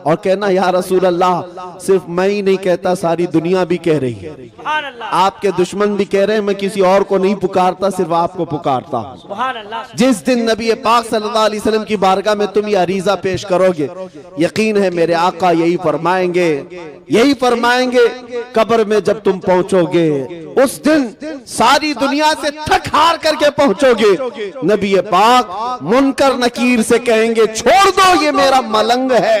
और कहना या रसूल अल्लाह, सिर्फ मैं ही नहीं कहता, सारी दुनिया भी कह रही है, आपके दुश्मन भी कह रहे हैं, मैं किसी और को नहीं पुकारता, सिर्फ आपको पुकारता हूं। जिस दिन नबी पाक सल्लल्लाहु अलैहि वसल्लम की बारगाह में तुम ये अरीजा पेश करोगे, यकीन है मेरे आका यही फरमाएंगे, यही फरमाएंगे, कब्र में जब तुम पहुंचोगे उस दिन सारी दुनिया से थक हार करके पहुंचोगे, नबी पाक मुनकर नकीर से कहेंगे छोड़ दो ये मेरा मलंग है,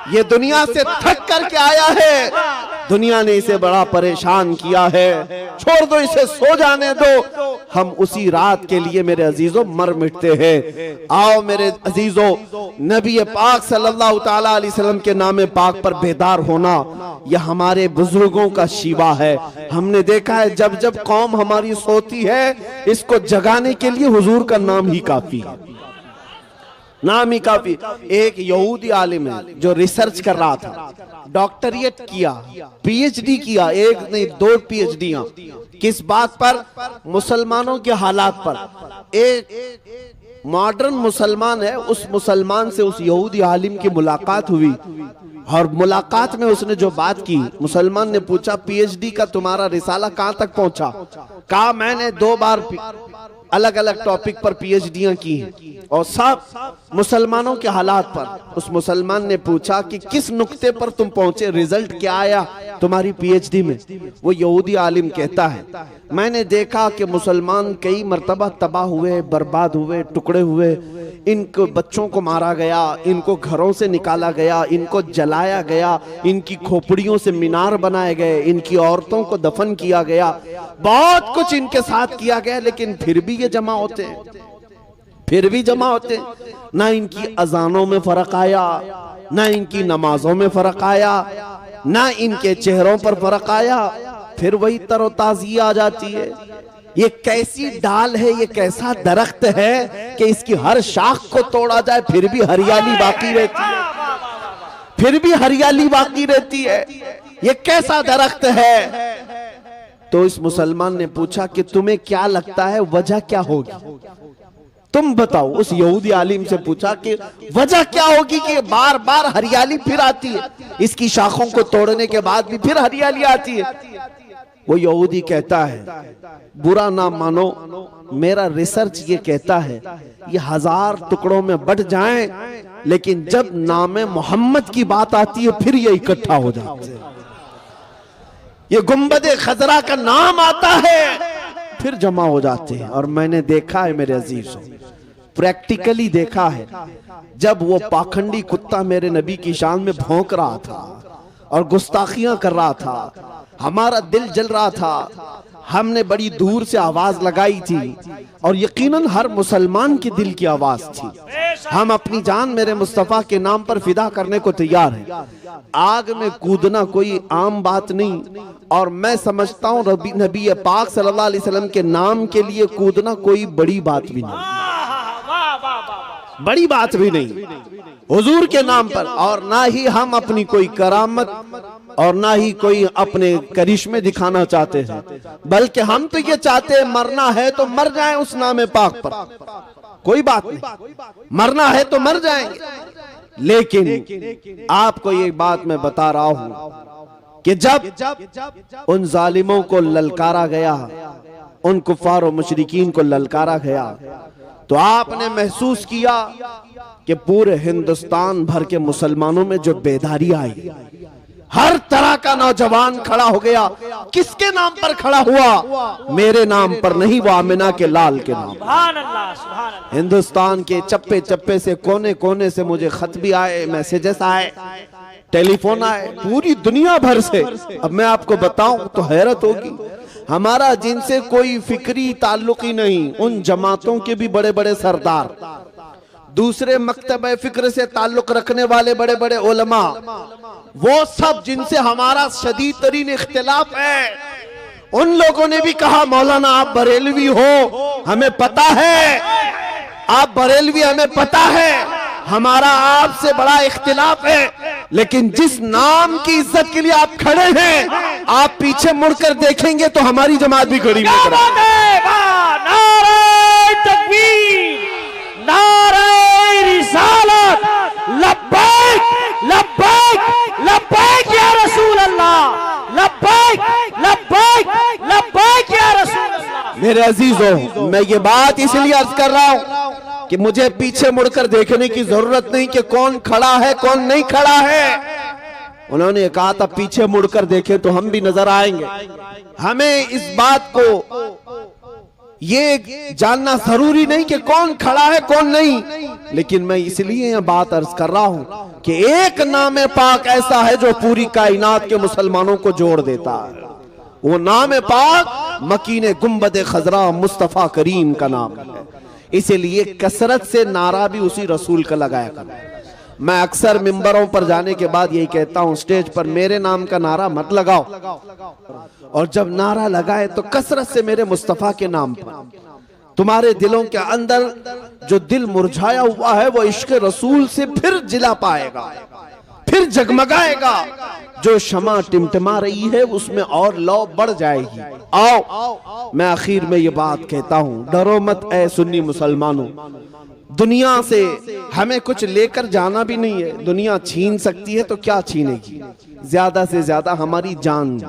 ये दुनिया से थक करके आया है, दुनिया ने इसे बड़ा परेशान किया है, छोड़ दो इसे, सो जाने दो, हम उसी रात के लिए मेरे अजीजों मर मिटते हैं। आओ मेरे अजीजों, नबी पाक सल्लल्लाहु ताला अलैहि वसल्लम के नाम पाक पर बेदार होना यह हमारे बुजुर्गों का शिवा है। हमने देखा है जब जब कौम हमारी सोती है, इसको जगाने के लिए हुजूर का नाम ही काफी है, नाम ही काफी। एक यहूदी आलिम है जो रिसर्च कर रहा था, डॉक्टरेट किया, पीएचडी किया, एक नहीं 2 पीएचडियां, किस बात पर? मुसलमानों के हालात पर। एक मॉडर्न मुसलमान है, उस मुसलमान से उस यहूदी आलिम की मुलाकात हुई और मुलाकात में उसने जो बात की, मुसलमान ने पूछा पीएचडी का तुम्हारा रिसाला कहां तक पहुंचा? कहा मैंने 2 बार अलग अलग टॉपिक पर पीएचडियां की हैं और सब मुसलमानों के हालात पर। उस मुसलमान ने पूछा कि किस नुक्ते पर तुम पहुंचे, रिजल्ट क्या आया तुम्हारी पीएचडी में? वो यहूदी आलिम कहता है मैंने देखा कि मुसलमान कई मर्तबा तबाह हुए, बर्बाद हुए, टुकड़े हुए, इनको बच्चों को मारा गया, इनको घरों से निकाला गया, इनको जलाया गया, इनकी खोपड़ियों से मीनार बनाए गए, इनकी औरतों को दफन किया गया, बहुत कुछ इनके साथ किया गया, लेकिन फिर भी ये जमा होते हैं, फिर भी जमा होते हैं। ना इनकी अजानों में फर्क आया, ना इनकी नमाजों में फर्क आया, ना इनके चेहरों पर फर्क आया, फिर वही तरोताजी आ जाती है। ये कैसी डाल है, ये कैसा दरख्त है कि इसकी हर शाख को तोड़ा जाए फिर भी हरियाली बाकी रहती है, फिर भी हरियाली बाकी रहती है। ये कैसा दरख्त है? तो इस मुसलमान ने पूछा कि तुम्हें क्या लगता है वजह क्या होगी, तुम बताओ। उस यहूदी आलिम से पूछा कि वजह क्या होगी कि बार बार हरियाली फिर आती है, इसकी शाखों को तोड़ने के बाद भी फिर हरियाली आती है। वो यहूदी कहता है बुरा ना मानो, मेरा रिसर्च ये कहता है ये 1000 टुकड़ों में बट जाएं, लेकिन जब नाम मोहम्मद की बात आती है फिर ये इकट्ठा हो जाते हैं। ये गुंबद खजरा का नाम आता है फिर जमा हो जाते हैं। और मैंने देखा है मेरे अजीजों, प्रैक्टिकली देखा है, जब वो पाखंडी कुत्ता मेरे नबी की शान में भौंक रहा था और गुस्ताखियां कर रहा था, हमारा दिल जल रहा था। हमने बड़ी दूर से आवाज लगाई थी और यकीनन हर मुसलमान के दिल की आवाज थी। हम अपनी जान मेरे मुस्तफा के नाम पर फिदा करने को तैयार हैं। आग में कूदना कोई आम बात नहीं, और मैं समझता हूँ नबी पाक सल्लल्लाहु अलैहि वसल्लम के नाम के लिए कूदना कोई बड़ी बात भी नहीं, बड़ी बात भी नहीं हुजूर के नाम पर। और ना ही हम अपनी कोई करामत और ना ही कोई अपने करिश्मे दिखाना चाहते हैं, बल्कि हम तो ये चाहते हैं मरना है तो मर जाएं उस नाम पाक पर, कोई बात नहीं, मरना है तो मर जाएंगे। लेकिन आपको ये बात मैं बता रहा हूं कि जब उन जालिमों को ललकारा गया, उन कुफार और मुशरिकीन को ललकारा गया, तो आपने महसूस किया कि पूरे हिंदुस्तान भर के मुसलमानों में जो बेदारी आई, हर तरह का नौजवान खड़ा हो गया। किसके नाम पर खड़ा हुआ? मेरे नाम पर नहीं, वो आमिना के लाल के नाम। हिंदुस्तान के चप्पे चप्पे से, कोने कोने से मुझे खत भी आए, मैसेजेस आए, टेलीफोन आए, पूरी दुनिया भर से। अब मैं आपको बताऊं तो हैरत होगी, हमारा जिनसे कोई फिक्री ताल्लुक ही नहीं, उन जमातों के भी बड़े बड़े सरदार, दूसरे मकतब फिक्र से ताल्लुक रखने वाले बड़े बड़े उलमा, वो सब जिनसे हमारा शदीद तरीन इख्तिलाफ है, उन लोगों ने भी कहा मौलाना आप बरेलवी हो, हमें पता है आप बरेलवी, हमें पता है हमारा आपसे बड़ा इख्तिलाफ है, लेकिन जिस नाम की इज्जत के लिए आप खड़े हैं, आप पीछे मुड़कर देखेंगे तो हमारी जमात भी खड़ी है। नारे तकबीर, नारे रिसालत, लब्बैक लब्बैक लब्बैक या रसूल अल्लाह, लब्बैक लब्बैक लब्बैक या रसूल अल्लाह। मेरे अजीजों, मैं ये बात इसलिए अर्ज कर रहा हूं कि मुझे पीछे मुड़कर देखने की जरूरत नहीं कि कौन खड़ा है कौन नहीं खड़ा है। उन्होंने कहा था पीछे मुड़कर देखें तो हम भी नजर आएंगे। हमें इस बात को ये जानना जरूरी नहीं कि कौन खड़ा है कौन नहीं, लेकिन मैं इसलिए यह बात अर्ज कर रहा हूं कि एक नाम पाक ऐसा है जो पूरी कायनात के मुसलमानों को जोड़ देता है। वो नाम पाक मकीने गुंबद खजरा मुस्तफा करीम का नाम है। इसीलिए कसरत से नारा भी उसी रसूल का लगाया कर। मैं अक्सर मिंबरों पर जाने के बाद यही कहता हूं, स्टेज पर मेरे नाम का नारा मत लगाओ, और जब नारा लगाए तो कसरत से मेरे मुस्तफा के नाम पर। तुम्हारे दिलों के अंदर जो दिल मुरझाया हुआ है वो इश्क रसूल से फिर जिला पाएगा, फिर जगमगाएगा। जो शमा टिमटिमा रही है उसमें और लौ बढ़ जाएगी। आओ, मैं आखिर में ये बात कहता हूं, डरो मत ऐ सुन्नी मुसलमानों, दुनिया से हमें कुछ लेकर जाना भी नहीं है। दुनिया छीन सकती है तो क्या छीनेगी, ज्यादा से ज्यादा हमारी जान,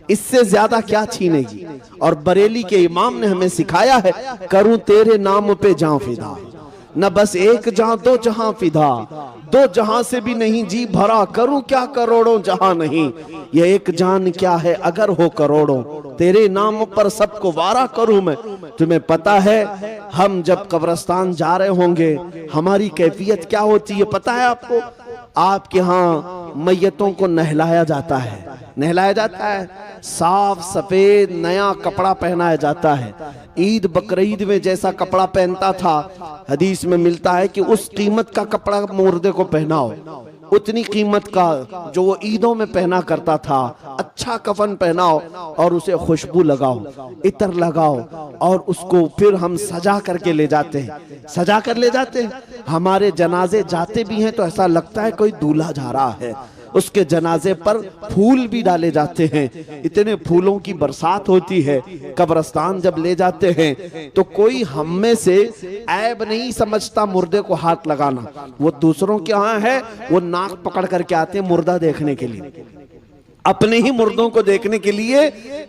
इससे ज्यादा क्या छीनेगी। और बरेली के इमाम ने हमें सिखाया है, करूं तेरे नाम पे जान फिदा, न बस एक जहां दो जहां फिदा, दो जहां से भी नहीं जी भरा, करूं क्या करोड़ों जहां नहीं। ये एक जान क्या है अगर हो करोड़ों, तेरे नाम पर सबको वारा करूं मैं। तुम्हें पता है हम जब कब्रिस्तान जा रहे होंगे हमारी कैफियत क्या होती है पता है आपको? आपके यहाँ मैयतों को नहलाया जाता है, नहलाया जाता है, साफ सफेद नया कपड़ा पहनाया जाता है। ईद बकरीद में जैसा कपड़ा पहनता था, हदीस में मिलता है कि उस कीमत का कपड़ा मुर्दे को पहनाओ, उतनी कीमत का जो वो ईदों में पहना करता था। अच्छा कफन पहनाओ और उसे खुशबू लगाओ, इत्र लगाओ, और उसको फिर हम सजा करके ले जाते हैं, सजा कर ले जाते हैं। हमारे जनाजे जाते भी हैं तो ऐसा लगता है कोई दूल्हा जा रहा है। उसके जनाजे पर फूल भी डाले जाते हैं, इतने फूलों की बरसात होती है। कब्रिस्तान जब ले जाते हैं तो कोई हम में से ऐब नहीं समझता मुर्दे को हाथ लगाना। वो दूसरों के यहाँ है, वो नाक पकड़ करके आते हैं मुर्दा देखने के लिए, अपने ही मुर्दों को देखने के लिए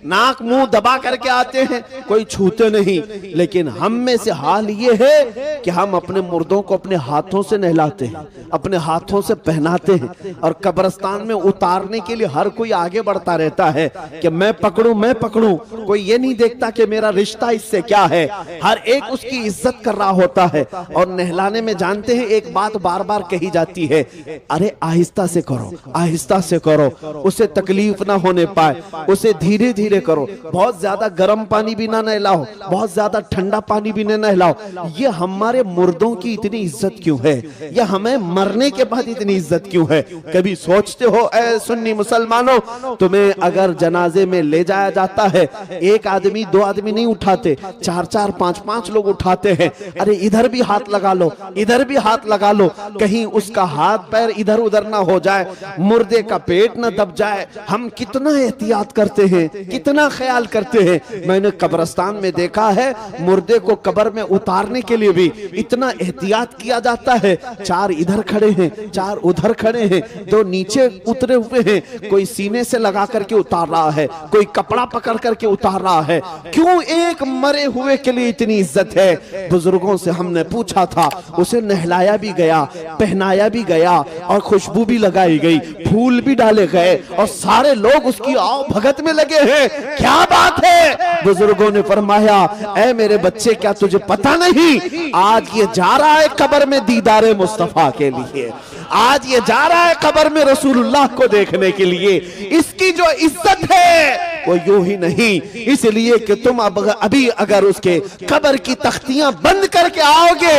नाक मुंह दबा करके आते हैं, कोई छूते नहीं। लेकिन हम में से हाल ये है कि हम अपने मुर्दों को अपने हाथों से नहलाते हैं, अपने हाथों से पहनाते हैं, और कब्रिस्तान में उतारने के लिए हर कोई आगे बढ़ता रहता है कि मैं पकड़ूं मैं पकड़ूं। कोई ये नहीं देखता कि मेरा रिश्ता इससे क्या है। हर एक उसकी इज्जत कर रहा होता है। और नहलाने में जानते हैं एक बात बार बार कही जाती है, अरे आहिस्ता से करो, आहिस्ता से करो, उसे तकलीफ ना होने पाए, उसे धीरे धीरे करो। बहुत ज्यादा गर्म पानी भी ना नहलाओ, बहुत ज्यादा ठंडा पानी भी ना नहलाओ। ये हमारे मुर्दों की इतनी इज्जत क्यों है? ये हमें मरने के बाद इतनी इज्जत क्यों है? कभी सोचते हो ऐ सुन्नी मुसलमानों, तुम्हें अगर जनाजे में ले जाया जाता है, एक आदमी दो आदमी नहीं उठाते, चार चार पांच पांच लोग उठाते हैं। अरे इधर भी हाथ लगा लो, इधर भी हाथ लगा लो, कहीं उसका हाथ पैर इधर उधर ना हो जाए, मुर्दे का पेट ना दब जाए। हम कितना एहतियात करते हैं, कितना ख्याल करते हैं। मैंने कब्रिस्तान में देखा है, मुर्दे को कब्र में उतारने के लिए भी इतना एहतियात किया जाता है। चार इधर खड़े हैं, चार उधर खड़े हैं, दो नीचे उतरे हुए हैं, कोई सीने से लगा करके उतार रहा है, कोई कपड़ा पकड़ करके उतार रहा है। क्यों एक मरे हुए के लिए इतनी इज्जत है? बुजुर्गों से हमने पूछा था, उसे नहलाया भी गया, पहनाया भी गया और खुशबू भी लगाई गई, फूल भी डाले गए और सारे लोग उसकी आओ भगत में लगे हैं। क्या बात है? बुजुर्गों ने फरमाया, ऐ मेरे बच्चे, क्या तुझे पता नहीं, आज ये जा रहा है कब्र में दीदारे मुस्तफा के लिए, आज ये जा रहा है कब्र में रसूलुल्लाह को देखने के लिए। इसकी जो इज्जत है वो यूं ही नहीं, इसलिए कि तुम अभी अगर उसके कब्र की तख्तियां बंद करके आओगे,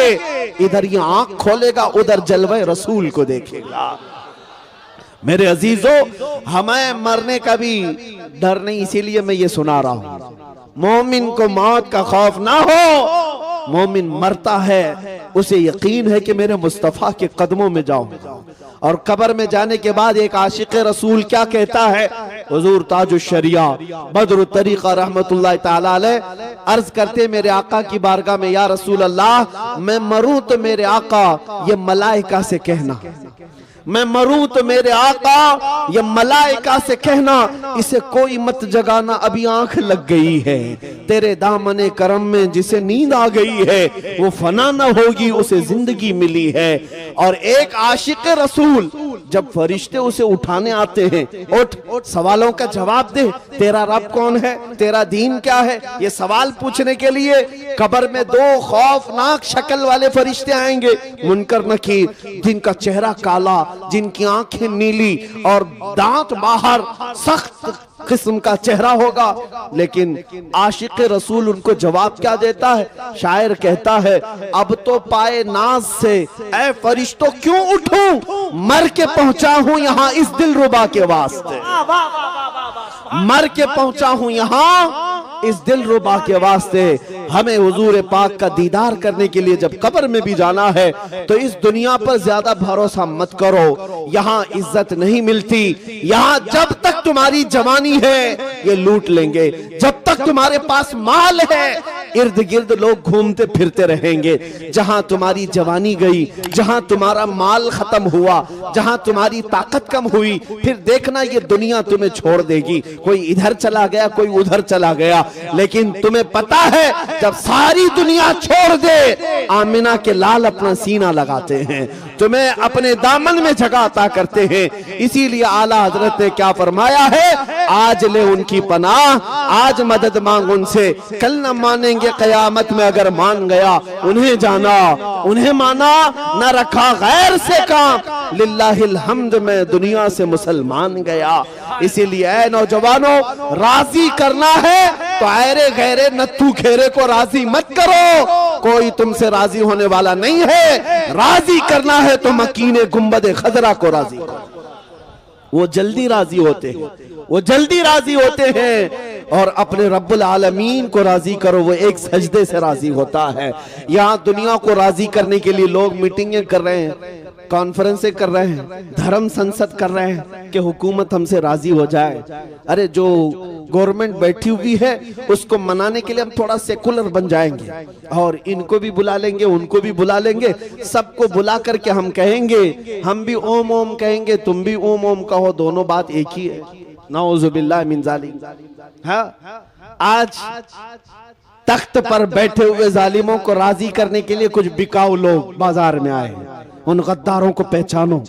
इधर ये आंख खोलेगा, उधर जलवे रसूल को देखेगा। मेरे अजीजों, हमें मरने का भी डर नहीं, इसीलिए मैं ये सुना रहा हूं। मोमिन को मौत का खौफ ना हो, मोमिन मरता है, उसे यकीन है कि मेरे मुस्तफा के कदमों में जाऊं। और कब्र में जाने के बाद एक आशिक रसूल क्या कहता है? हुजूर ताजुश शरिया बदरुत तरीका रहमतुल्लाह ताला अलैह अर्ज करते मेरे आका की बारगाह में, या रसूल अल्लाह, मैं मरूं तो मेरे आका ये मलाइका से कहना, मैं मरूं तो मेरे आका ये मलाइका से कहना, इसे कोई मत जगाना, अभी आंख लग गई है। तेरे दामने करम में जिसे नींद आ गई है, वो फना न होगी, उसे जिंदगी मिली है। और एक आशिक रसूल, जब फरिश्ते उसे उठाने आते हैं, उठ सवालों का जवाब दे, तेरा रब कौन है, तेरा दीन क्या है, ये सवाल पूछने के लिए कब्र में दो खौफनाक शक्ल वाले फरिश्ते आएंगे, मुनकर नकीर, जिनका चेहरा काला, जिनकी आंखें नीली और दांत बाहर, सख्त किस्म का चेहरा होगा। लेकिन आशिक रसूल उनको जवाब क्या देता है? शायर कहता है, अब तो पाए नाज से ऐ फरिश्तों क्यों उठूं, मर के पहुंचा हूं यहां इस दिलरुबा के वास्ते, मर के पहुंचा हूं यहां इस दिलरुबा के वास्ते। हमें हुजूर पाक का दीदार करने के लिए जब कब्र में भी जाना है, तो इस दुनिया पर ज्यादा भरोसा मत करो, यहाँ इज्जत नहीं मिलती। यहाँ जब तक तुम्हारी जवानी है ये लूट लेंगे, जब तक तुम्हारे पास माल है इर्द गिर्द लोग घूमते फिरते रहेंगे। जहां तुम्हारी जवानी गई, जहां तुम्हारा माल खत्म हुआ, जहां तुम्हारी ताकत कम हुई, फिर देखना ये दुनिया तुम्हें छोड़ देगी। कोई इधर चला गया, कोई उधर चला गया, लेकिन तुम्हें पता है जब सारी दुनिया छोड़ दे, आमिना के लाल अपना सीना लगाते हैं, तुम्हें अपने दामन में जगह अता करते हैं। इसीलिए आला हजरत ने क्या फरमाया है, आज ले उनकी पनाह, आज मदद मांग उनसे, कल न मानेंगे कयामत में, अगर मान गया उन्हें जाना, उन्हें माना, न रखा गैर से काम, लिल्लाहिल हम्द में दुनिया से मुसलमान गया। इसीलिए ऐ नौजवानों, राजी करना है तो ऐरे गैरे नत्थू खेरे को राजी मत करो, कोई तुमसे राजी होने वाला नहीं है। राजी करना है तो मकीने गुंबद खजरा को राजी करो, वो जल्दी राजी होते हैं, वो जल्दी राजी होते हैं। और अपने रब्बुल आलमीन को राजी करो, वो एक सजदे से राजी होता है। यहाँ दुनिया को राजी करने के लिए लोग मीटिंगें कर रहे हैं, कॉन्फ्रेंसें कर रहे हैं, धर्म संसद कर रहे हैं कि हुकूमत हमसे राजी हो जाए। अरे जो गवर्नमेंट बैठी हुई है उसको मनाने के लिए हम थोड़ा सेकुलर बन जाएंगे और इनको भी बुला लेंगे, उनको भी बुला लेंगे, सबको बुला करके हम कहेंगे, हम भी ओम ओम कहेंगे, तुम भी ओम ओम कहो, दोनों बात एक ही है। नाउजुबिल्लाह मिन जालिम। हाँ, आज तख्त पर बैठे हुए जालिमों को राजी करने के लिए कुछ बिकाऊ लोग बाजार में आए हैं, उन गद्दारों को पहचानो।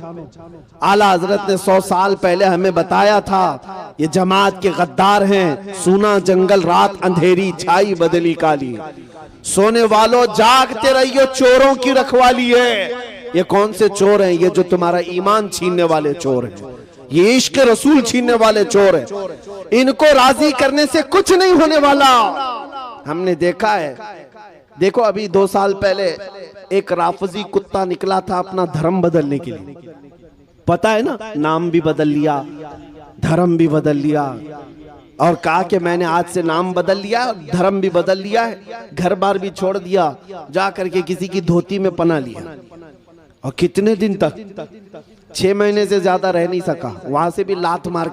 आला हजरत ने 100 साल पहले हमें बताया था, ये जमात के गद्दार हैं। सूना जंगल रात अंधेरी छाई बदली काली, सोने वालों जागते रहियो चोरों की रखवाली है। ये कौन से चोर हैं? ये जो तुम्हारा ईमान छीनने वाले चोर हैं। ये इश्क रसूल छीनने वाले चोर हैं, इनको राजी करने से कुछ नहीं होने वाला। हमने देखा है, देखो अभी 2 साल पहले एक राफजी कुत्ता निकला था अपना धर्म बदलने के लिए, पता है ना, नाम भी बदल लिया, धर्म भी बदल लिया, और कहा कि मैंने आज से नाम बदल लिया, धर्म भी बदल लिया है, घर बार भी छोड़ दिया, जा करके किसी की धोती में पना लिया। और कितने दिन तक, 6 महीने से ज्यादा रह नहीं सका, वहां से भी लात मार